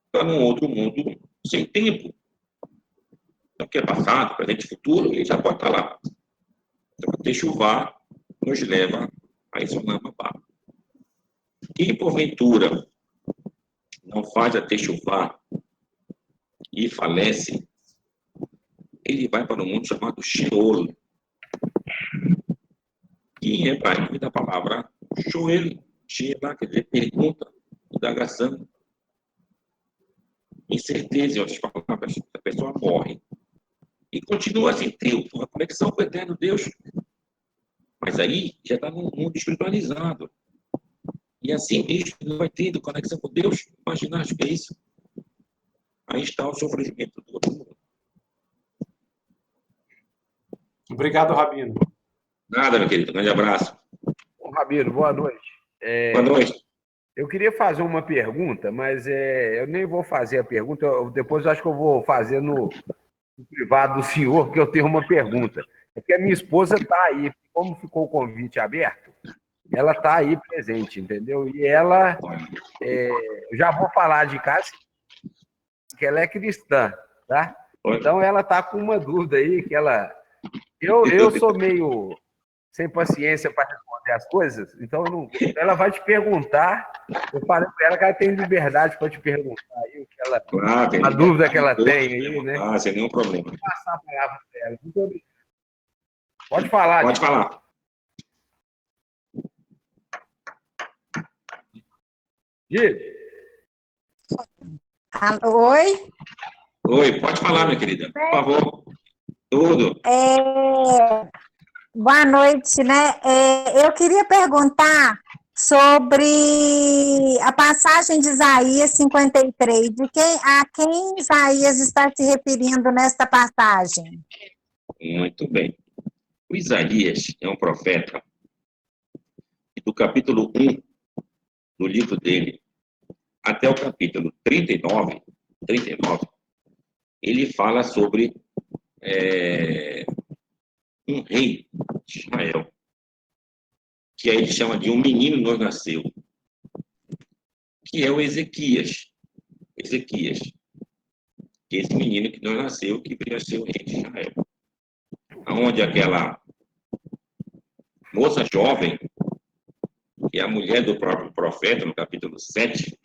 está num outro mundo sem tempo. Então, que é passado, presente e futuro, ele já pode estar lá. Então, a techuvá nos leva a esse Olam Abá. Quem, porventura, não faz a techuvá e falece, ele vai para um mundo chamado Sheol, que em hebraico vem da palavra Shoel, Sheela, quer dizer pergunta, indagação, incerteza, em outras palavras, a pessoa morre. E continua sem ter uma conexão com o eterno Deus. Mas aí já está num mundo espiritualizado. E assim mesmo não vai tendo conexão com Deus. Imagina, acho que é isso. Aí está o sofrimento do outro mundo. Obrigado, Rabino. Nada, meu querido. Grande abraço. Ô, Rabino, boa noite. Boa noite. Eu queria fazer uma pergunta, mas eu nem vou fazer a pergunta. Depois eu acho que eu vou fazer no privado do senhor, porque eu tenho uma pergunta. É que a minha esposa está aí, como ficou o convite aberto, ela está aí presente, entendeu? E ela, eu já vou falar de casa, que ela é cristã, tá? Então ela está com uma dúvida aí, que ela... Eu sou meio sem paciência para responder as coisas, então ela vai te perguntar, eu falei para ela que ela tem liberdade para te perguntar aí, a dúvida que ela tem aí, né? Ah, sem nenhum problema. Vou passar a palavra para ela. Pode falar. Pode falar. Gi? Oi? Oi, pode falar, minha querida, por favor. Tudo. Boa noite, né? Eu queria perguntar sobre a passagem de Isaías 53, a quem Isaías está se referindo nesta passagem? Muito bem. O Isaías é um profeta e do capítulo 1 do livro dele até o capítulo 39, ele fala sobre um rei de Israel, que aí ele chama de um menino nos nasceu, que é o Ezequias. Ezequias, que é esse menino que nos nasceu, que veio a ser o rei de Israel. Onde aquela moça jovem, que é a mulher do próprio profeta, no capítulo 7,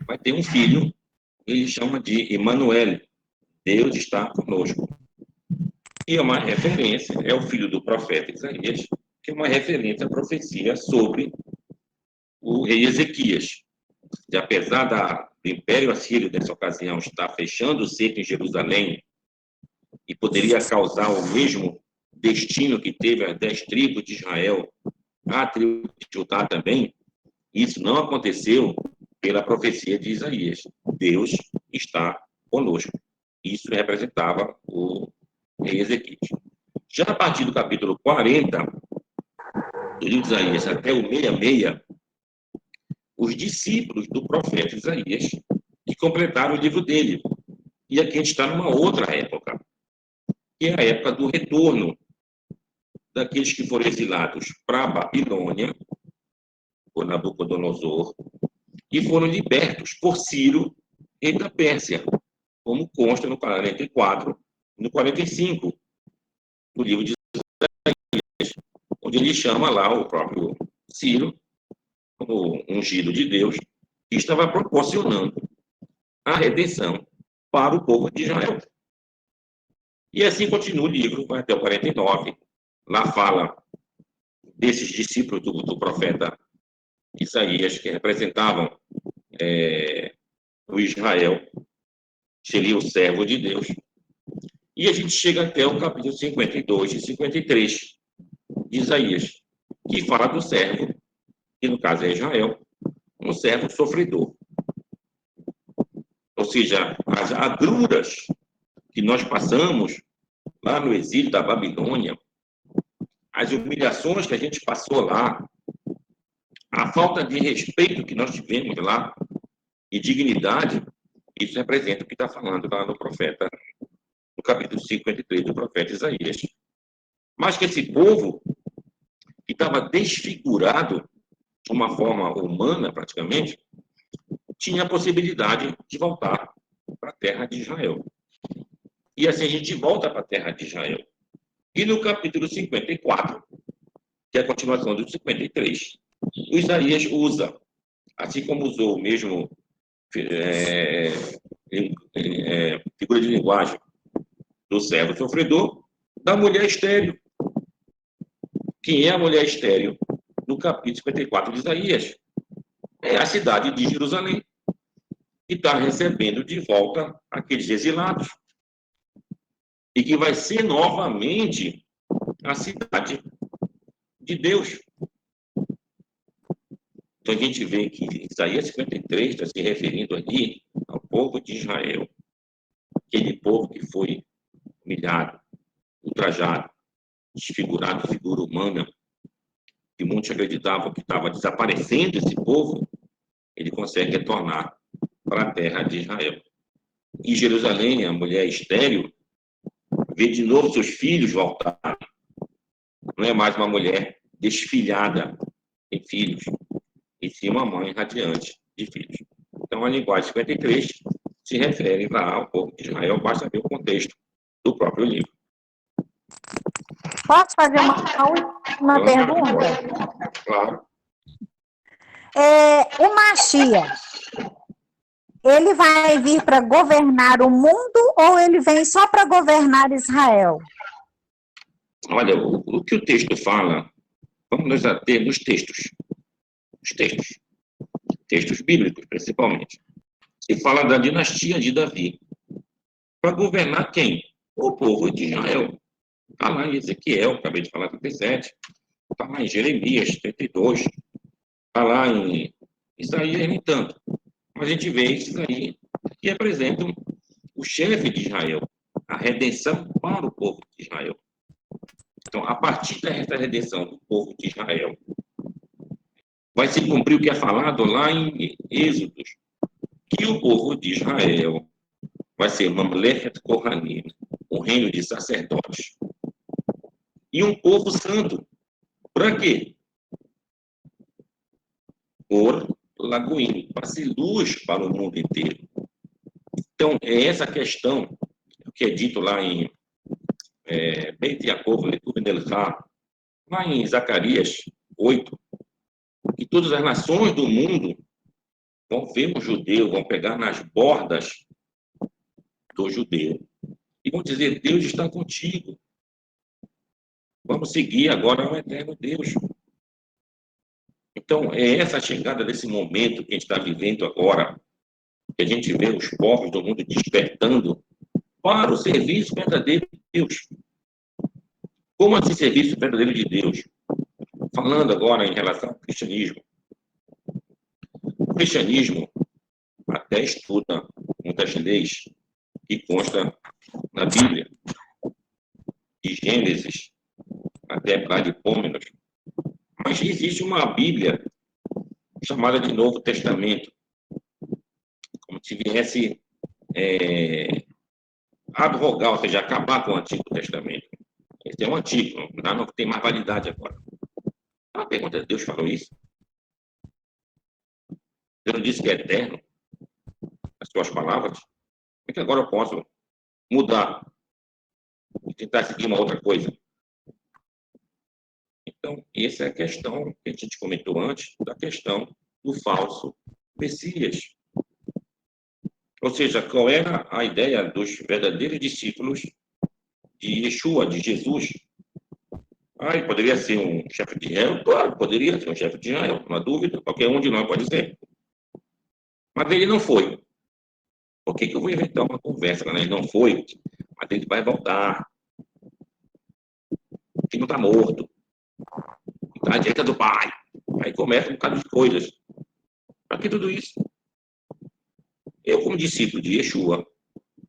vai ter um filho, ele chama de Emanuel, Deus está conosco. E é uma referência, é o filho do profeta Isaías, que é uma referência à profecia sobre o rei Ezequias. E apesar do Império Assírio, nessa ocasião, estar fechando o cerco em Jerusalém, e poderia causar o mesmo destino que teve as 10 tribos de Israel, a tribo de Judá também, isso não aconteceu pela profecia de Isaías. Deus está conosco. Isso representava o rei Ezequias. Já a partir do capítulo 40, do livro de Isaías até o 66, os discípulos do profeta Isaías que completaram o livro dele. E aqui a gente está numa outra época, que é a época do retorno daqueles que foram exilados para a Babilônia, por Nabucodonosor, e foram libertos por Ciro, rei da Pérsia, como consta no 44 e no 45, do livro de Isaías, onde ele chama lá o próprio Ciro, como ungido de Deus, que estava proporcionando a redenção para o povo de Israel. E assim continua o livro, vai até o 49. Lá fala desses discípulos do profeta Isaías, que representavam o Israel, seria o servo de Deus. E a gente chega até o capítulo 52 e 53 de Isaías, que fala do servo, que no caso é Israel, um servo sofredor. Ou seja, as agruras que nós passamos lá no exílio da Babilônia, as humilhações que a gente passou lá, a falta de respeito que nós tivemos lá, e dignidade, isso representa o que está falando lá no profeta, no capítulo 53 do profeta Isaías. Mas que esse povo, que estava desfigurado de uma forma humana, praticamente, tinha a possibilidade de voltar para a terra de Israel. E assim a gente volta para a terra de Israel. E no capítulo 54, que é a continuação do 53, o Isaías usa, assim como usou o mesmo figura de linguagem do servo sofredor, da mulher estéril. Quem é a mulher estéril? No capítulo 54 de Isaías, é a cidade de Jerusalém. que está recebendo de volta aqueles exilados. E que vai ser novamente a cidade de Deus. Então a gente vê que Isaías 53 está se referindo ali ao povo de Israel. Aquele povo que foi humilhado, ultrajado, desfigurado, figura humana, que muitos acreditavam que estava desaparecendo esse povo, ele consegue retornar para a terra de Israel. Em Jerusalém, a mulher estéril vê de novo seus filhos voltarem. Não é mais uma mulher desfilhada em filhos, e sim uma mãe radiante de filhos. Então, a linguagem 53 se refere lá ao povo de Israel, basta ver o contexto do próprio livro. Posso fazer uma pergunta? Claro. O Mashiach, ele vai vir para governar o mundo ou ele vem só para governar Israel? Olha, o que o texto fala, vamos nos ater nos textos. Os textos bíblicos, principalmente. Se fala da dinastia de Davi. Para governar quem? O povo de Israel. Está lá em Ezequiel, acabei de falar 37. Está lá em Jeremias 32. Está lá em Isaías, nem tanto. Mas a gente vê esses aí que apresentam o chefe de Israel, a redenção para o povo de Israel. Então, a partir dessa redenção do povo de Israel, vai se cumprir o que é falado lá em Êxodos, que o povo de Israel vai ser Mamlechet Kohanim, um reino de sacerdotes, e um povo santo. Para quê? Por Lagoim, para ser luz para o mundo inteiro. Então, é essa questão que é dito lá em Beit Yaakov, lá em Zacarias 8, que todas as nações do mundo vão ver o judeu, vão pegar nas bordas do judeu e vão dizer: Deus está contigo. Vamos seguir agora o eterno Deus. Então, é essa chegada desse momento que a gente está vivendo agora, que a gente vê os povos do mundo despertando para o serviço verdadeiro de Deus. Como assim serviço verdadeiro de Deus? Falando agora em relação ao cristianismo. O cristianismo até estuda muitas leis que consta na Bíblia, de Gênesis até Pradipômenos. Mas existe uma Bíblia chamada de Novo Testamento, como se viesse abrogar, ou seja, acabar com o Antigo Testamento. Esse é o Antigo, não tem mais validade agora. A pergunta é: Deus falou isso? Deus disse que é eterno? As suas palavras? Como é que agora eu posso mudar e tentar seguir uma outra coisa? Então, essa é a questão que a gente comentou antes, da questão do falso Messias. Ou seja, qual era a ideia dos verdadeiros discípulos de Yeshua, de Jesus? Ele poderia ser um chefe de Israel? Claro, poderia ser um chefe de Israel, não há dúvida, qualquer um de nós pode ser. Mas ele não foi. Por que eu vou inventar uma conversa? Ele não foi, mas ele vai voltar. Ele não está morto. Está à direita do Pai. Aí começa um bocado de coisas. Para que tudo isso? Eu, como discípulo de Yeshua,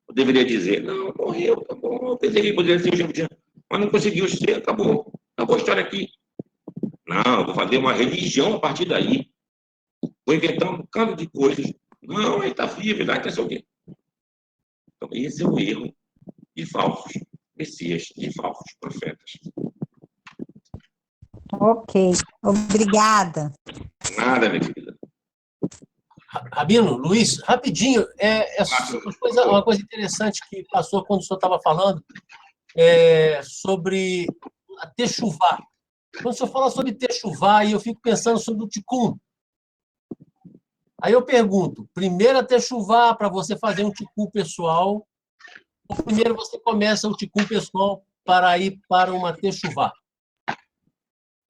eu deveria dizer: não, morreu, tá bom, eu pensei que ele poderia ser o chefe de Israel, mas não conseguiu ser, acabou a história aqui. Não, eu vou fazer uma religião a partir daí. Vou inventar um bocado de coisas. Não, ele está vivo, ele está o quê? Então, esse é o erro de falsos messias, de falsos profetas. Ok, obrigada. Nada, minha querida. Rabino, Luiz, rapidinho, uma coisa interessante que passou quando o senhor estava falando sobre a Techuvá. Quando o senhor fala sobre Techuvá, eu fico pensando sobre o Tikkun. Aí eu pergunto: primeiro a Techuvá para você fazer um Tikkun pessoal, ou primeiro você começa o Tikkun pessoal para ir para uma Techuvá?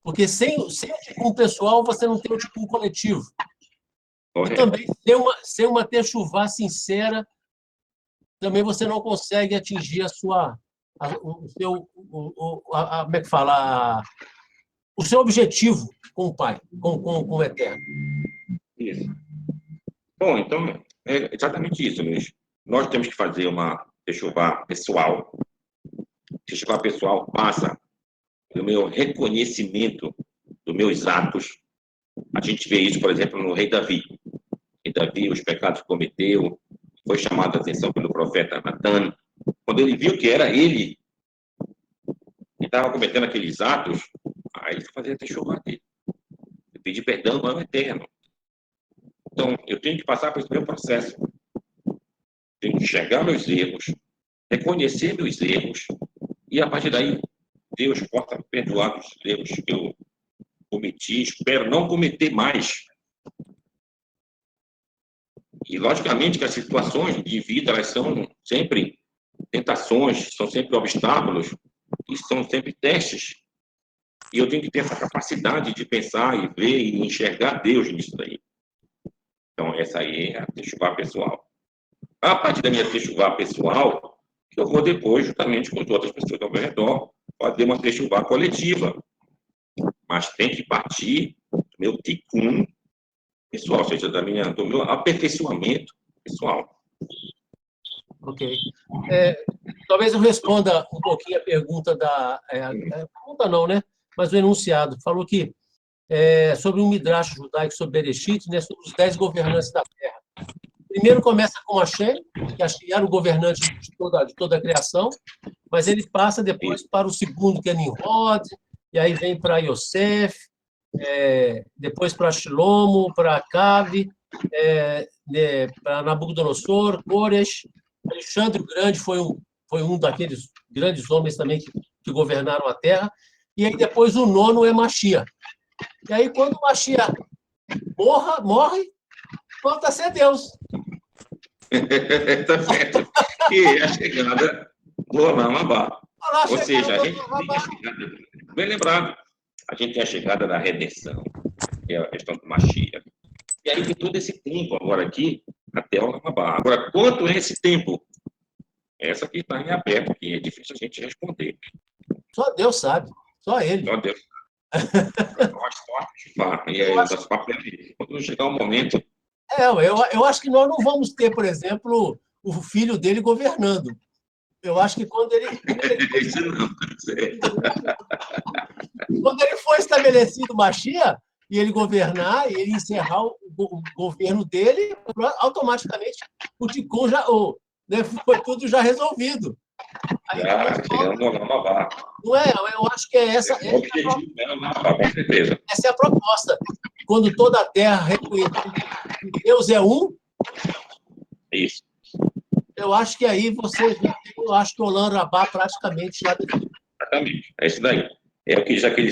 Porque sem o Tikkun pessoal, você não tem o Tikkun coletivo. E também, sem uma techuvá sincera, também você não consegue atingir o seu, como é que fala? O seu objetivo com o Pai, com o Eterno. Isso. Bom, então, é exatamente isso, Luiz. Nós temos que fazer uma techuvá pessoal. Techuvá pessoal passa pelo meu reconhecimento dos meus atos. A gente vê isso, por exemplo, no rei Davi. E Davi, os pecados que cometeu, foi chamado a atenção pelo profeta Natan. Quando ele viu que era ele que estava cometendo aqueles atos, aí ele fazia techuvá dele. Pedir perdão ao Eterno. Então, eu tenho que passar por esse meu processo. Tenho que enxergar meus erros, reconhecer meus erros, e a partir daí, Deus possa perdoar os erros que eu cometi, espero não cometer mais. E, logicamente, que as situações de vida, elas são sempre tentações, são sempre obstáculos, e são sempre testes. E eu tenho que ter essa capacidade de pensar e ver e enxergar Deus nisso daí. Então, essa aí é a techuvá pessoal. A partir da minha techuvá pessoal, que eu vou depois, juntamente com as outras pessoas ao meu redor, fazer uma techuvá coletiva. Mas tem que partir do meu tikkun pessoal, ou seja, do meu aperfeiçoamento pessoal. Ok. Talvez eu responda um pouquinho a pergunta pergunta não, né? Mas o enunciado. Falou que sobre um midrash judaico sobre Bereshit, né, sobre os 10 governantes da terra. Primeiro começa com Hashem, que Hashem era o governante de toda a criação, mas ele passa depois para o segundo, que é Nimrod, e aí vem para Yosef, depois para Shlomo, para Acabe, para Nabucodonosor, Coresh. Alexandre o Grande foi um daqueles grandes homens também que governaram a terra. E aí depois o nono é Mashiach. E aí quando o Mashiach morre, volta a ser Deus. Está certo. E a chegada do Olam Abá. Ou seja, a gente tem a chegada, bem lembrado, a gente tem a chegada da redenção, que é a questão do Mashiach. E aí tem todo esse tempo agora aqui, até o Olam Abá. Agora, quanto é esse tempo? Essa aqui está em aberto, que é difícil a gente responder. Só Deus sabe, só Ele. Só Deus. Nós só participar. E aí, nosso papel é quando chegar o momento. Eu acho que nós não vamos ter, por exemplo, o filho dele governando. Eu acho que quando ele for estabelecido Mashiach, e ele governar, e ele encerrar o governo dele, automaticamente o Tikkun foi tudo já resolvido. Aí, chegando no Olam Abá. Não é? Eu acho que essa é o objetivo, com certeza. Essa é a proposta. Quando toda a Terra reconhece que Deus é um, isso. Eu acho que aí você já tem, eu acho que o Olam Abá praticamente já definiu. Exatamente, é isso daí. É o que diz aquele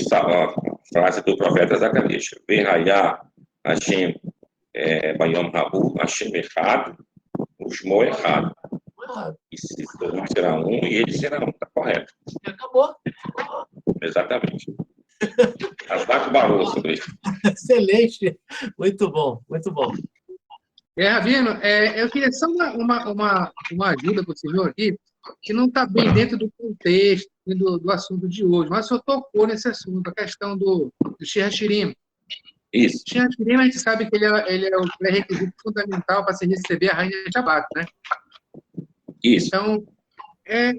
frase do profeta Zacarias. Verraiá, Hashem, Bayom Rabu, Hashem errado, o Shmo errado. E se um será um, e ele será um. Está correto. Acabou. Exatamente. Asbaco Barroso sobre isso. Excelente. Muito bom, muito bom. Rabino, eu queria só uma ajuda para o senhor aqui, que não está bem dentro do contexto do assunto de hoje, mas o senhor tocou nesse assunto, a questão do Shir HaShirim. Isso. O Shir HaShirim, a gente sabe que ele é o pré-requisito fundamental para se receber a rainha de Shabbat, né? Isso. Então,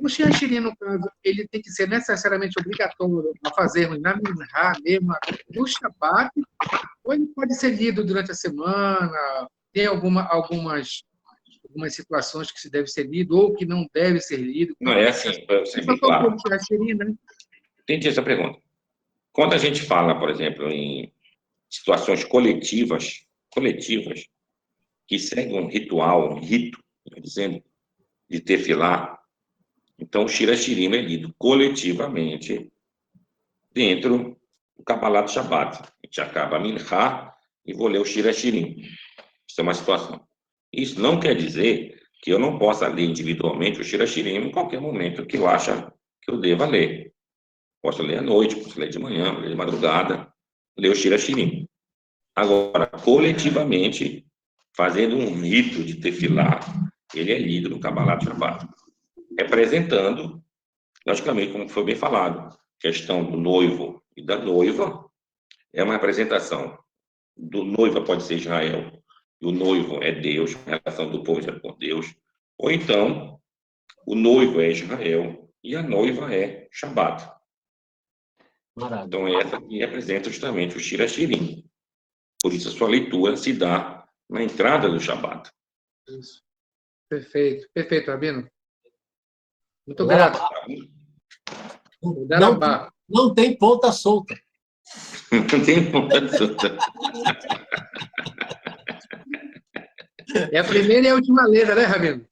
o Shir HaShirim, no caso, ele tem que ser necessariamente obrigatório a fazermos na Minhá mesmo, no Shabbat, ou ele pode ser lido durante a semana, tem algumas situações que se deve ser lido ou que não deve ser lido. Não é assim, para ser bem claro. Entendi essa pergunta. Quando a gente fala, por exemplo, em situações coletivas que seguem um ritual, um rito, dizendo, de tefilá, então o Shir HaShirim é lido coletivamente dentro do Kabbalah do Shabbat. A gente acaba a Minhá e vou ler o Shir HaShirim. Isso é uma situação. Isso não quer dizer que eu não possa ler individualmente o Shir HaShirim em qualquer momento que eu acha que eu deva ler. Posso ler à noite, posso ler de manhã, ler de madrugada, ler o Shir HaShirim. Agora, coletivamente, fazendo um rito de tefilá, ele é lido no Kabbalat Shabbat, representando, logicamente, como foi bem falado, a questão do noivo e da noiva é uma representação do noiva pode ser Israel, e o noivo é Deus, a relação do povo é com Deus, ou então o noivo é Israel e a noiva é Shabbat. Maravilha. Então, essa aqui representa justamente o Shira Shirim. Por isso, a sua leitura se dá na entrada do Shabbat. Isso. Perfeito, perfeito, Rabino. Muito Não, grato. Não, não tem ponta solta. Não tem ponta solta. É a primeira e a última letra, né, Rabino?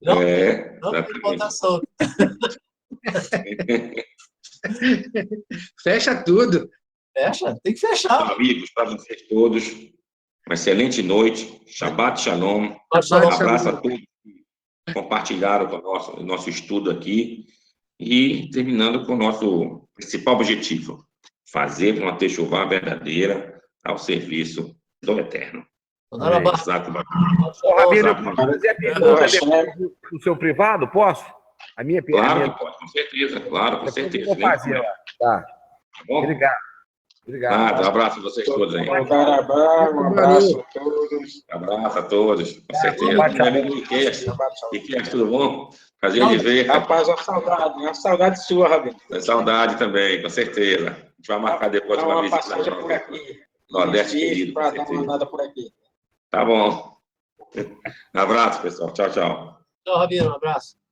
Não, É, não tem ponta solta. Fecha tudo. Fecha, tem que fechar. Então, amigos, para vocês todos, uma excelente noite. Shabbat Shalom. Shalom. Abraço a todos que compartilharam com o nosso estudo aqui. E terminando com o nosso principal objetivo, fazer uma techuvá verdadeira ao serviço do Eterno. Ô, Rabino, eu posso fazer a pergunta depois no seu privado? Posso? A minha pergunta? Claro que pode, com certeza. Claro, com certeza. Eu vou fazer lá. Tá. Bom? Obrigado. Um abraço a vocês todos aí. Um abraço a todos. Abraço a todos, com certeza. Meu amigo Riquete, tudo bom? Prazer de ver. Rapaz, uma saudade sua, Rabino. Saudade também, com certeza. A gente vai marcar depois uma visita. Passagem por aqui. Nordeste querido, para dar uma andada por aqui. Tá bom. Um abraço, pessoal. Tchau, tchau. Tchau, Rabino. Um abraço.